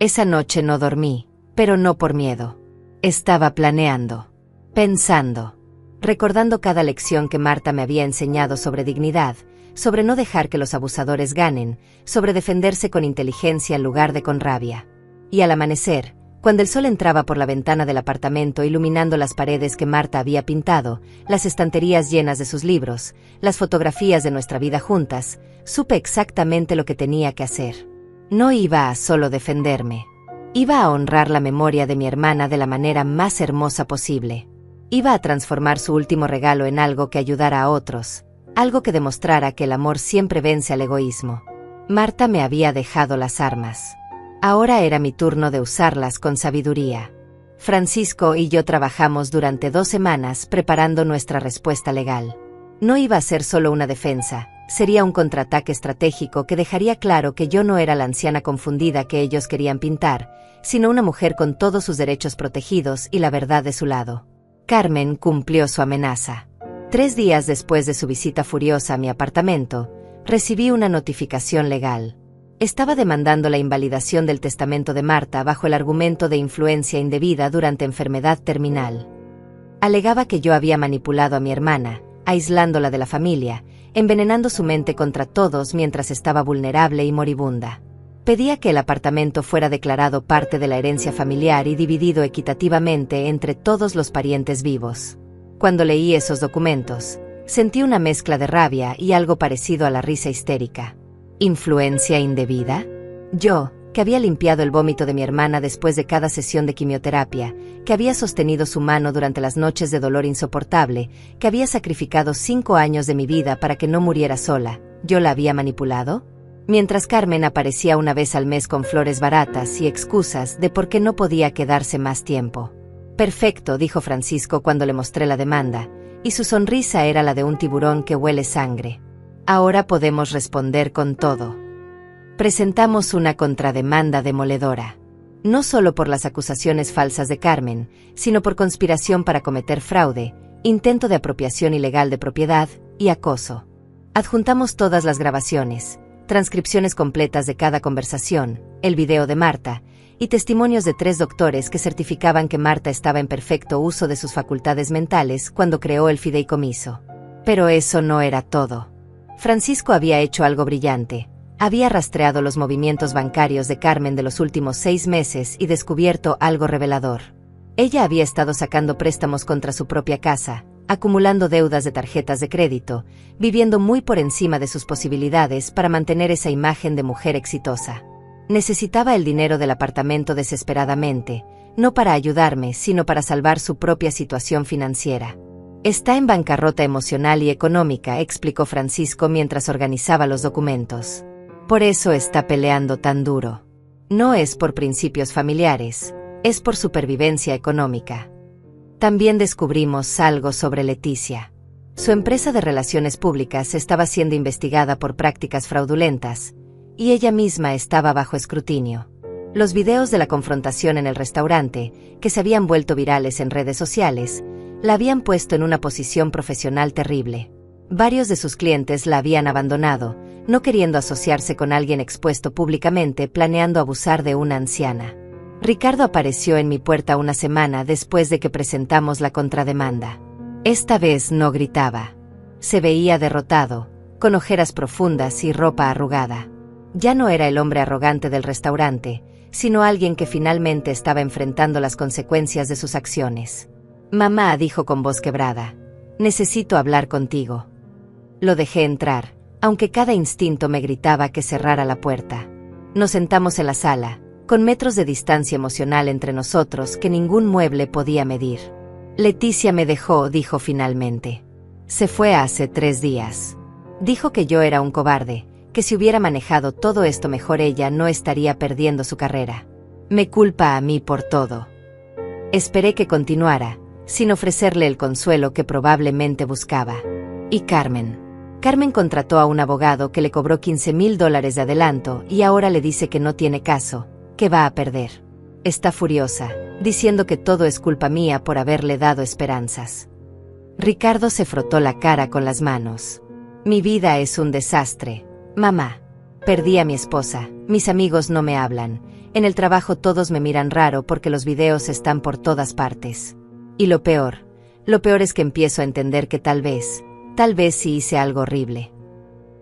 Esa noche no dormí, pero no por miedo. Estaba planeando, pensando, recordando cada lección que Marta me había enseñado sobre dignidad, sobre no dejar que los abusadores ganen, sobre defenderse con inteligencia en lugar de con rabia. Y al amanecer, Cuando el sol entraba por la ventana del apartamento iluminando las paredes que Marta había pintado, las estanterías llenas de sus libros, las fotografías de nuestra vida juntas, supe exactamente lo que tenía que hacer. No iba a solo defenderme. Iba a honrar la memoria de mi hermana de la manera más hermosa posible. Iba a transformar su último regalo en algo que ayudara a otros, algo que demostrara que el amor siempre vence al egoísmo. Marta me había dejado las armas. Ahora era mi turno de usarlas con sabiduría. Francisco y yo trabajamos durante 2 semanas preparando nuestra respuesta legal. No iba a ser solo una defensa, sería un contraataque estratégico que dejaría claro que yo no era la anciana confundida que ellos querían pintar, sino una mujer con todos sus derechos protegidos y la verdad de su lado. Carmen cumplió su amenaza. 3 días después de su visita furiosa a mi apartamento, recibí una notificación legal. Estaba demandando la invalidación del testamento de Marta bajo el argumento de influencia indebida durante enfermedad terminal. Alegaba que yo había manipulado a mi hermana, aislándola de la familia, envenenando su mente contra todos mientras estaba vulnerable y moribunda. Pedía que el apartamento fuera declarado parte de la herencia familiar y dividido equitativamente entre todos los parientes vivos. Cuando leí esos documentos, sentí una mezcla de rabia y algo parecido a la risa histérica. ¿Influencia indebida? Yo, que había limpiado el vómito de mi hermana después de cada sesión de quimioterapia, que había sostenido su mano durante las noches de dolor insoportable, que había sacrificado 5 años de mi vida para que no muriera sola, ¿yo la había manipulado? Mientras Carmen aparecía una vez al mes con flores baratas y excusas de por qué no podía quedarse más tiempo. Perfecto, dijo Francisco cuando le mostré la demanda, y su sonrisa era la de un tiburón que huele sangre. Ahora podemos responder con todo. Presentamos una contrademanda demoledora. No solo por las acusaciones falsas de Carmen, sino por conspiración para cometer fraude, intento de apropiación ilegal de propiedad y acoso. Adjuntamos todas las grabaciones, transcripciones completas de cada conversación, el video de Marta, y testimonios de 3 doctores que certificaban que Marta estaba en perfecto uso de sus facultades mentales cuando creó el fideicomiso. Pero eso no era todo. Francisco había hecho algo brillante. Había rastreado los movimientos bancarios de Carmen de los últimos 6 meses y descubierto algo revelador. Ella había estado sacando préstamos contra su propia casa, acumulando deudas de tarjetas de crédito, viviendo muy por encima de sus posibilidades para mantener esa imagen de mujer exitosa. Necesitaba el dinero del apartamento desesperadamente, no para ayudarme, sino para salvar su propia situación financiera. Está en bancarrota emocional y económica, explicó Francisco mientras organizaba los documentos. Por eso está peleando tan duro. No es por principios familiares, es por supervivencia económica. También descubrimos algo sobre Leticia. Su empresa de relaciones públicas estaba siendo investigada por prácticas fraudulentas, y ella misma estaba bajo escrutinio. Los videos de la confrontación en el restaurante, que se habían vuelto virales en redes sociales, la habían puesto en una posición profesional terrible. Varios de sus clientes la habían abandonado, no queriendo asociarse con alguien expuesto públicamente planeando abusar de una anciana. Ricardo apareció en mi puerta una semana después de que presentamos la contrademanda. Esta vez no gritaba. Se veía derrotado, con ojeras profundas y ropa arrugada. Ya no era el hombre arrogante del restaurante, sino alguien que finalmente estaba enfrentando las consecuencias de sus acciones. Mamá, dijo con voz quebrada, necesito hablar contigo. Lo dejé entrar, aunque cada instinto me gritaba que cerrara la puerta. Nos sentamos en la sala, con metros de distancia emocional entre nosotros que ningún mueble podía medir. Leticia me dejó, dijo finalmente. Se fue hace 3 días. Dijo que yo era un cobarde, que si hubiera manejado todo esto mejor ella no estaría perdiendo su carrera. Me culpa a mí por todo. Esperé que continuara, sin ofrecerle el consuelo que probablemente buscaba. ¿Y Carmen? Carmen contrató a un abogado que le cobró $15,000 de adelanto y ahora le dice que no tiene caso, que va a perder. Está furiosa, diciendo que todo es culpa mía por haberle dado esperanzas. Ricardo se frotó la cara con las manos. Mi vida es un desastre, mamá. Perdí a mi esposa, mis amigos no me hablan, en el trabajo todos me miran raro porque los videos están por todas partes. Y lo peor es que empiezo a entender que tal vez sí hice algo horrible.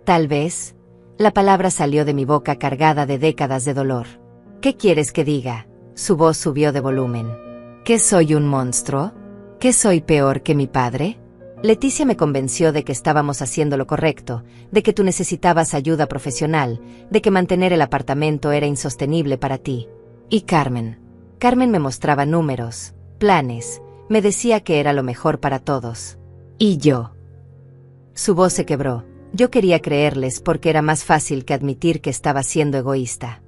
Tal vez, la palabra salió de mi boca cargada de décadas de dolor. ¿Qué quieres que diga? Su voz subió de volumen. ¿Qué soy, un monstruo? ¿Qué soy peor que mi padre? Leticia me convenció de que estábamos haciendo lo correcto, de que tú necesitabas ayuda profesional, de que mantener el apartamento era insostenible para ti. Y Carmen. Carmen me mostraba números, planes, me decía que era lo mejor para todos. ¿Y yo? Su voz se quebró. Yo quería creerles porque era más fácil que admitir que estaba siendo egoísta.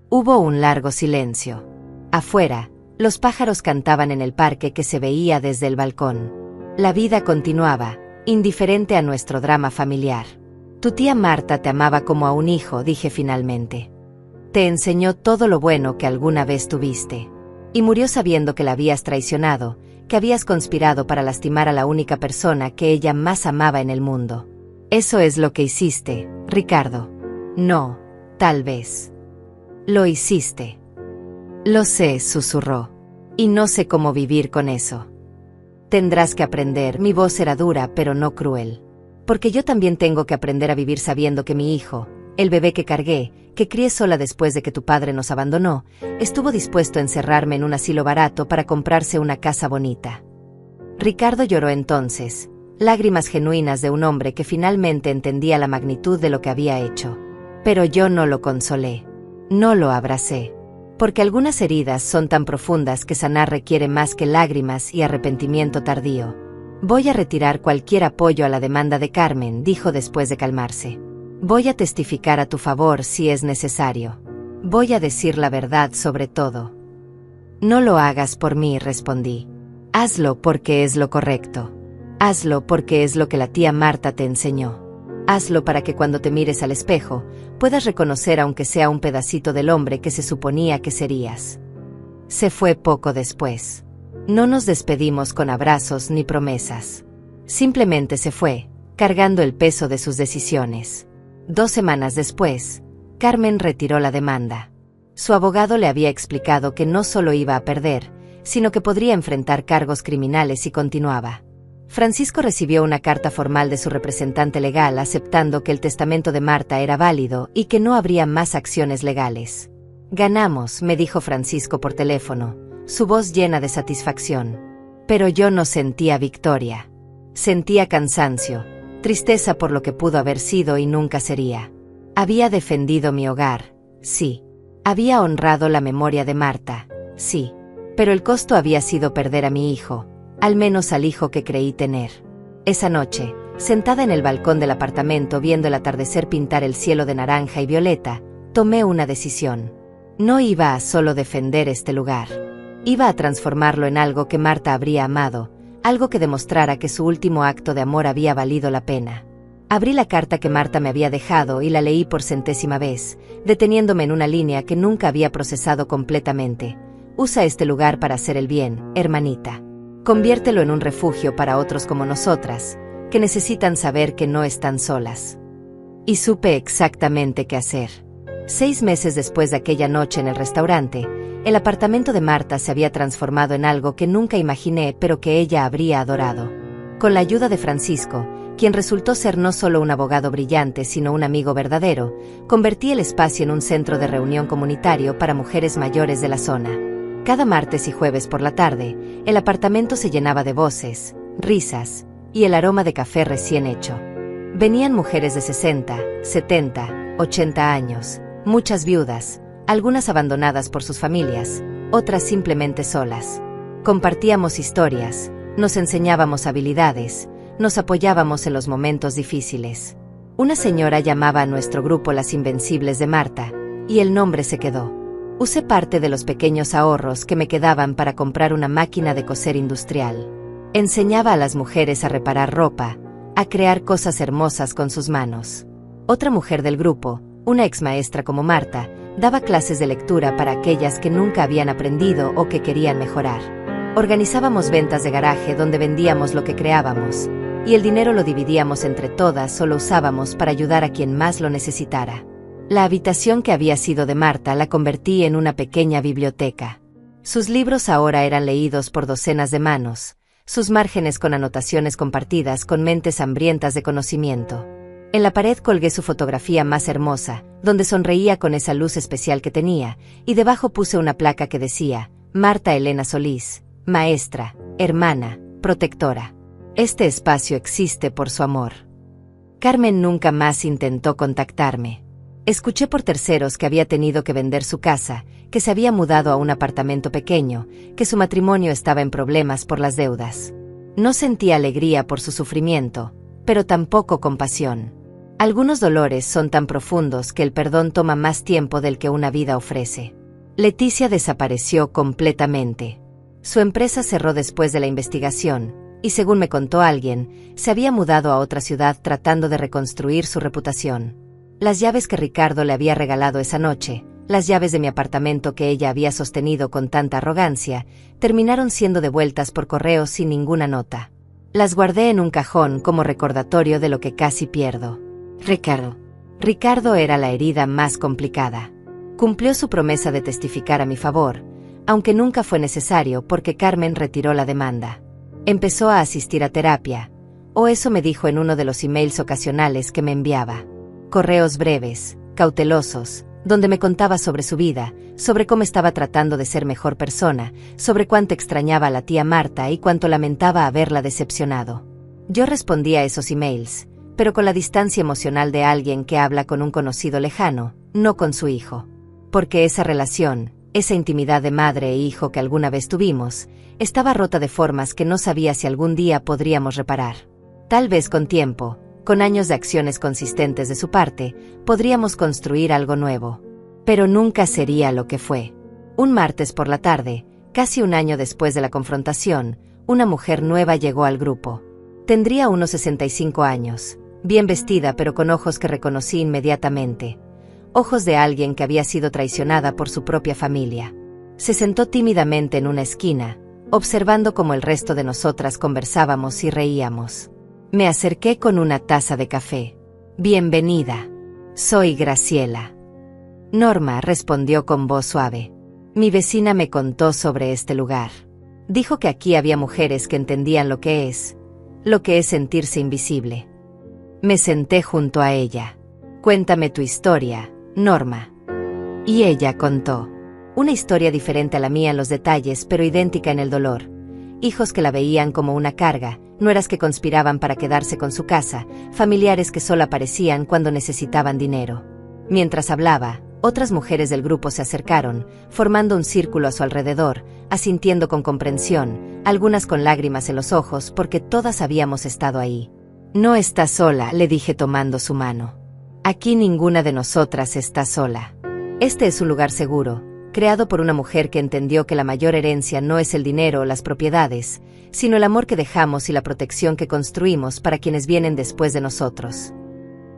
Hubo un largo silencio. Afuera, los pájaros cantaban en el parque que se veía desde el balcón. La vida continuaba, indiferente a nuestro drama familiar. Tu tía Marta te amaba como a un hijo, dije finalmente. Te enseñó todo lo bueno que alguna vez tuviste. Y murió sabiendo que la habías traicionado, que habías conspirado para lastimar a la única persona que ella más amaba en el mundo. Eso es lo que hiciste, Ricardo. No, tal vez. Lo hiciste. Lo sé, susurró. Y no sé cómo vivir con eso. Tendrás que aprender. Mi voz era dura pero no cruel. Porque yo también tengo que aprender a vivir sabiendo que mi hijo, el bebé que cargué, que crié sola después de que tu padre nos abandonó, estuvo dispuesto a encerrarme en un asilo barato para comprarse una casa bonita. Ricardo lloró entonces, lágrimas genuinas de un hombre que finalmente entendía la magnitud de lo que había hecho. Pero yo no lo consolé. No lo abracé. Porque algunas heridas son tan profundas que sanar requiere más que lágrimas y arrepentimiento tardío. Voy a retirar cualquier apoyo a la demanda de Carmen, dijo después de calmarse. Voy a testificar a tu favor si es necesario. Voy a decir la verdad sobre todo. No lo hagas por mí, respondí. Hazlo porque es lo correcto. Hazlo porque es lo que la tía Marta te enseñó. Hazlo para que cuando te mires al espejo, puedas reconocer aunque sea un pedacito del hombre que se suponía que serías. Se fue poco después. No nos despedimos con abrazos ni promesas. Simplemente se fue, cargando el peso de sus decisiones. 2 semanas después, Carmen retiró la demanda. Su abogado le había explicado que no solo iba a perder, sino que podría enfrentar cargos criminales si continuaba. Francisco recibió una carta formal de su representante legal aceptando que el testamento de Marta era válido y que no habría más acciones legales. Ganamos, me dijo Francisco por teléfono, su voz llena de satisfacción. Pero yo no sentía victoria. Sentía cansancio, tristeza por lo que pudo haber sido y nunca sería. Había defendido mi hogar, sí. Había honrado la memoria de Marta, sí. Pero el costo había sido perder a mi hijo. Al menos al hijo que creí tener. Esa noche, sentada en el balcón del apartamento viendo el atardecer pintar el cielo de naranja y violeta, tomé una decisión. No iba a solo defender este lugar. Iba a transformarlo en algo que Marta habría amado, algo que demostrara que su último acto de amor había valido la pena. Abrí la carta que Marta me había dejado y la leí por 100ª vez, deteniéndome en una línea que nunca había procesado completamente. Usa este lugar para hacer el bien, hermanita. Conviértelo en un refugio para otros como nosotras, que necesitan saber que no están solas. Y supe exactamente qué hacer. 6 meses después de aquella noche en el restaurante, el apartamento de Marta se había transformado en algo que nunca imaginé pero que ella habría adorado. Con la ayuda de Francisco, quien resultó ser no solo un abogado brillante sino un amigo verdadero, convertí el espacio en un centro de reunión comunitario para mujeres mayores de la zona. Cada martes y jueves por la tarde, el apartamento se llenaba de voces, risas y el aroma de café recién hecho. Venían mujeres de 60, 70, 80 años, muchas viudas, algunas abandonadas por sus familias, otras simplemente solas. Compartíamos historias, nos enseñábamos habilidades, nos apoyábamos en los momentos difíciles. Una señora llamaba a nuestro grupo Las Invencibles de Marta, y el nombre se quedó. Usé parte de los pequeños ahorros que me quedaban para comprar una máquina de coser industrial. Enseñaba a las mujeres a reparar ropa, a crear cosas hermosas con sus manos. Otra mujer del grupo, una ex maestra como Marta, daba clases de lectura para aquellas que nunca habían aprendido o que querían mejorar. Organizábamos ventas de garaje donde vendíamos lo que creábamos, y el dinero lo dividíamos entre todas o lo usábamos para ayudar a quien más lo necesitara. La habitación que había sido de Marta la convertí en una pequeña biblioteca. Sus libros ahora eran leídos por docenas de manos, sus márgenes con anotaciones compartidas con mentes hambrientas de conocimiento. En la pared colgué su fotografía más hermosa, donde sonreía con esa luz especial que tenía, y debajo puse una placa que decía, Marta Elena Solís, maestra, hermana, protectora. Este espacio existe por su amor. Carmen nunca más intentó contactarme. Escuché por terceros que había tenido que vender su casa, que se había mudado a un apartamento pequeño, que su matrimonio estaba en problemas por las deudas. No sentí alegría por su sufrimiento, pero tampoco compasión. Algunos dolores son tan profundos que el perdón toma más tiempo del que una vida ofrece. Leticia desapareció completamente. Su empresa cerró después de la investigación, y según me contó alguien, se había mudado a otra ciudad tratando de reconstruir su reputación. Las llaves que Ricardo le había regalado esa noche, las llaves de mi apartamento que ella había sostenido con tanta arrogancia, terminaron siendo devueltas por correo sin ninguna nota. Las guardé en un cajón como recordatorio de lo que casi pierdo. Ricardo era la herida más complicada. Cumplió su promesa de testificar a mi favor, aunque nunca fue necesario porque Carmen retiró la demanda. Empezó a asistir a terapia, o eso me dijo en uno de los emails ocasionales que me enviaba. Correos breves, cautelosos, donde me contaba sobre su vida, sobre cómo estaba tratando de ser mejor persona, sobre cuánto extrañaba a la tía Marta y cuánto lamentaba haberla decepcionado. Yo respondía a esos emails, pero con la distancia emocional de alguien que habla con un conocido lejano, no con su hijo. Porque esa relación, esa intimidad de madre e hijo que alguna vez tuvimos, estaba rota de formas que no sabía si algún día podríamos reparar. Tal vez con tiempo, con años de acciones consistentes de su parte, podríamos construir algo nuevo. Pero nunca sería lo que fue. Un martes por la tarde, casi un año después de la confrontación, una mujer nueva llegó al grupo. Tendría unos 65 años, bien vestida pero con ojos que reconocí inmediatamente. Ojos de alguien que había sido traicionada por su propia familia. Se sentó tímidamente en una esquina, observando cómo el resto de nosotras conversábamos y reíamos. Me acerqué con una taza de café. Bienvenida. Soy Graciela. Norma, respondió con voz suave. Mi vecina me contó sobre este lugar. Dijo que aquí había mujeres que entendían lo que es sentirse invisible. Me senté junto a ella. Cuéntame tu historia, Norma. Y ella contó. Una historia diferente a la mía en los detalles, pero idéntica en el dolor. Hijos que la veían como una carga, nueras que conspiraban para quedarse con su casa, familiares que solo aparecían cuando necesitaban dinero. Mientras hablaba, otras mujeres del grupo se acercaron, formando un círculo a su alrededor, asintiendo con comprensión, algunas con lágrimas en los ojos porque todas habíamos estado ahí. No estás sola, le dije tomando su mano. Aquí ninguna de nosotras está sola. Este es un lugar seguro, creado por una mujer que entendió que la mayor herencia no es el dinero o las propiedades, sino el amor que dejamos y la protección que construimos para quienes vienen después de nosotros.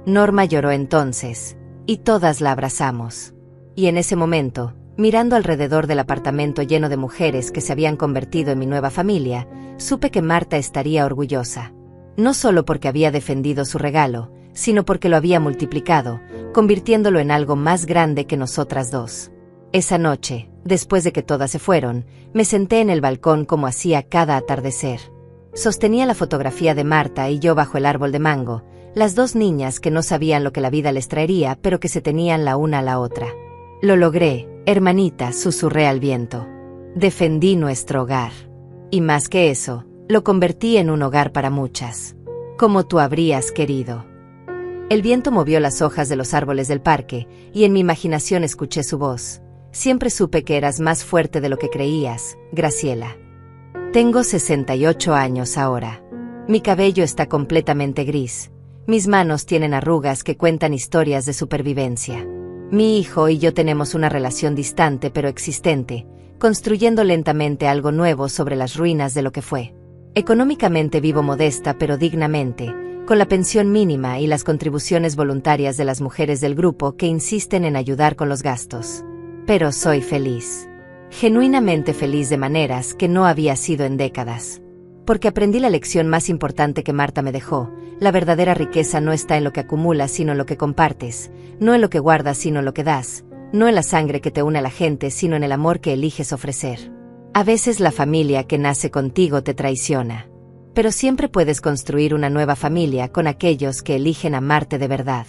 Norma lloró entonces, y todas la abrazamos. Y en ese momento, mirando alrededor del apartamento lleno de mujeres que se habían convertido en mi nueva familia, supe que Marta estaría orgullosa. No solo porque había defendido su regalo, sino porque lo había multiplicado, convirtiéndolo en algo más grande que nosotras dos. Esa noche, después de que todas se fueron, me senté en el balcón como hacía cada atardecer. Sostenía la fotografía de Marta y yo bajo el árbol de mango, las dos niñas que no sabían lo que la vida les traería pero que se tenían la una a la otra. Lo logré, hermanita, susurré al viento. Defendí nuestro hogar. Y más que eso, lo convertí en un hogar para muchas. Como tú habrías querido. El viento movió las hojas de los árboles del parque, y en mi imaginación escuché su voz. Siempre supe que eras más fuerte de lo que creías, Graciela. Tengo 68 años ahora. Mi cabello está completamente gris. Mis manos tienen arrugas que cuentan historias de supervivencia. Mi hijo y yo tenemos una relación distante pero existente, construyendo lentamente algo nuevo sobre las ruinas de lo que fue. Económicamente vivo modesta pero dignamente, con la pensión mínima y las contribuciones voluntarias de las mujeres del grupo que insisten en ayudar con los gastos. Pero soy feliz. Genuinamente feliz de maneras que no había sido en décadas. Porque aprendí la lección más importante que Marta me dejó: la verdadera riqueza no está en lo que acumulas sino en lo que compartes, no en lo que guardas sino en lo que das, no en la sangre que te une a la gente sino en el amor que eliges ofrecer. A veces la familia que nace contigo te traiciona. Pero siempre puedes construir una nueva familia con aquellos que eligen amarte de verdad.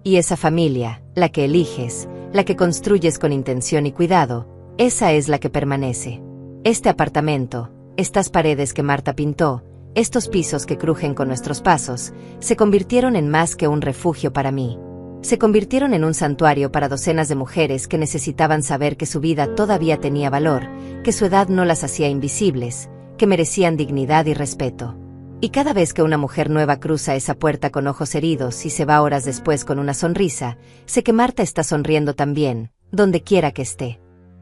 Y esa familia, la que eliges, la que construyes con intención y cuidado, esa es la que permanece. Este apartamento, estas paredes que Marta pintó, estos pisos que crujen con nuestros pasos, se convirtieron en más que un refugio para mí. Se convirtieron en un santuario para docenas de mujeres que necesitaban saber que su vida todavía tenía valor, que su edad no las hacía invisibles, que merecían dignidad y respeto. Y cada vez que una mujer nueva cruza esa puerta con ojos heridos y se va horas después con una sonrisa, sé que Marta está sonriendo también, donde quiera que esté.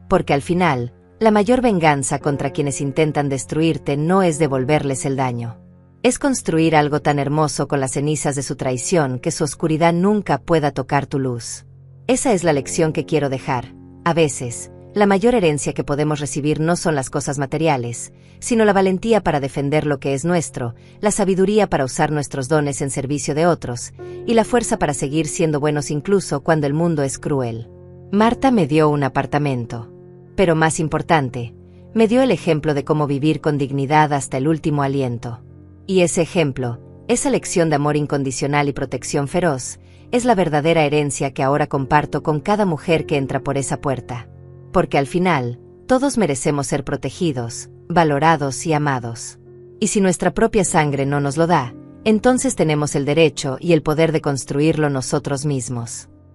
Porque al final, la mayor venganza contra quienes intentan destruirte no es devolverles el daño. Es construir algo tan hermoso con las cenizas de su traición que su oscuridad nunca pueda tocar tu luz. Esa es la lección que quiero dejar. A veces, la mayor herencia que podemos recibir no son las cosas materiales, sino la valentía para defender lo que es nuestro, la sabiduría para usar nuestros dones en servicio de otros, y la fuerza para seguir siendo buenos incluso cuando el mundo es cruel. Marta me dio un apartamento. Pero más importante, me dio el ejemplo de cómo vivir con dignidad hasta el último aliento. Y ese ejemplo, esa lección de amor incondicional y protección feroz, es la verdadera herencia que ahora comparto con cada mujer que entra por esa puerta. Porque al final, todos merecemos ser protegidos, valorados y amados. Y si nuestra propia sangre no nos lo da, entonces tenemos el derecho y el poder de construirlo nosotros mismos.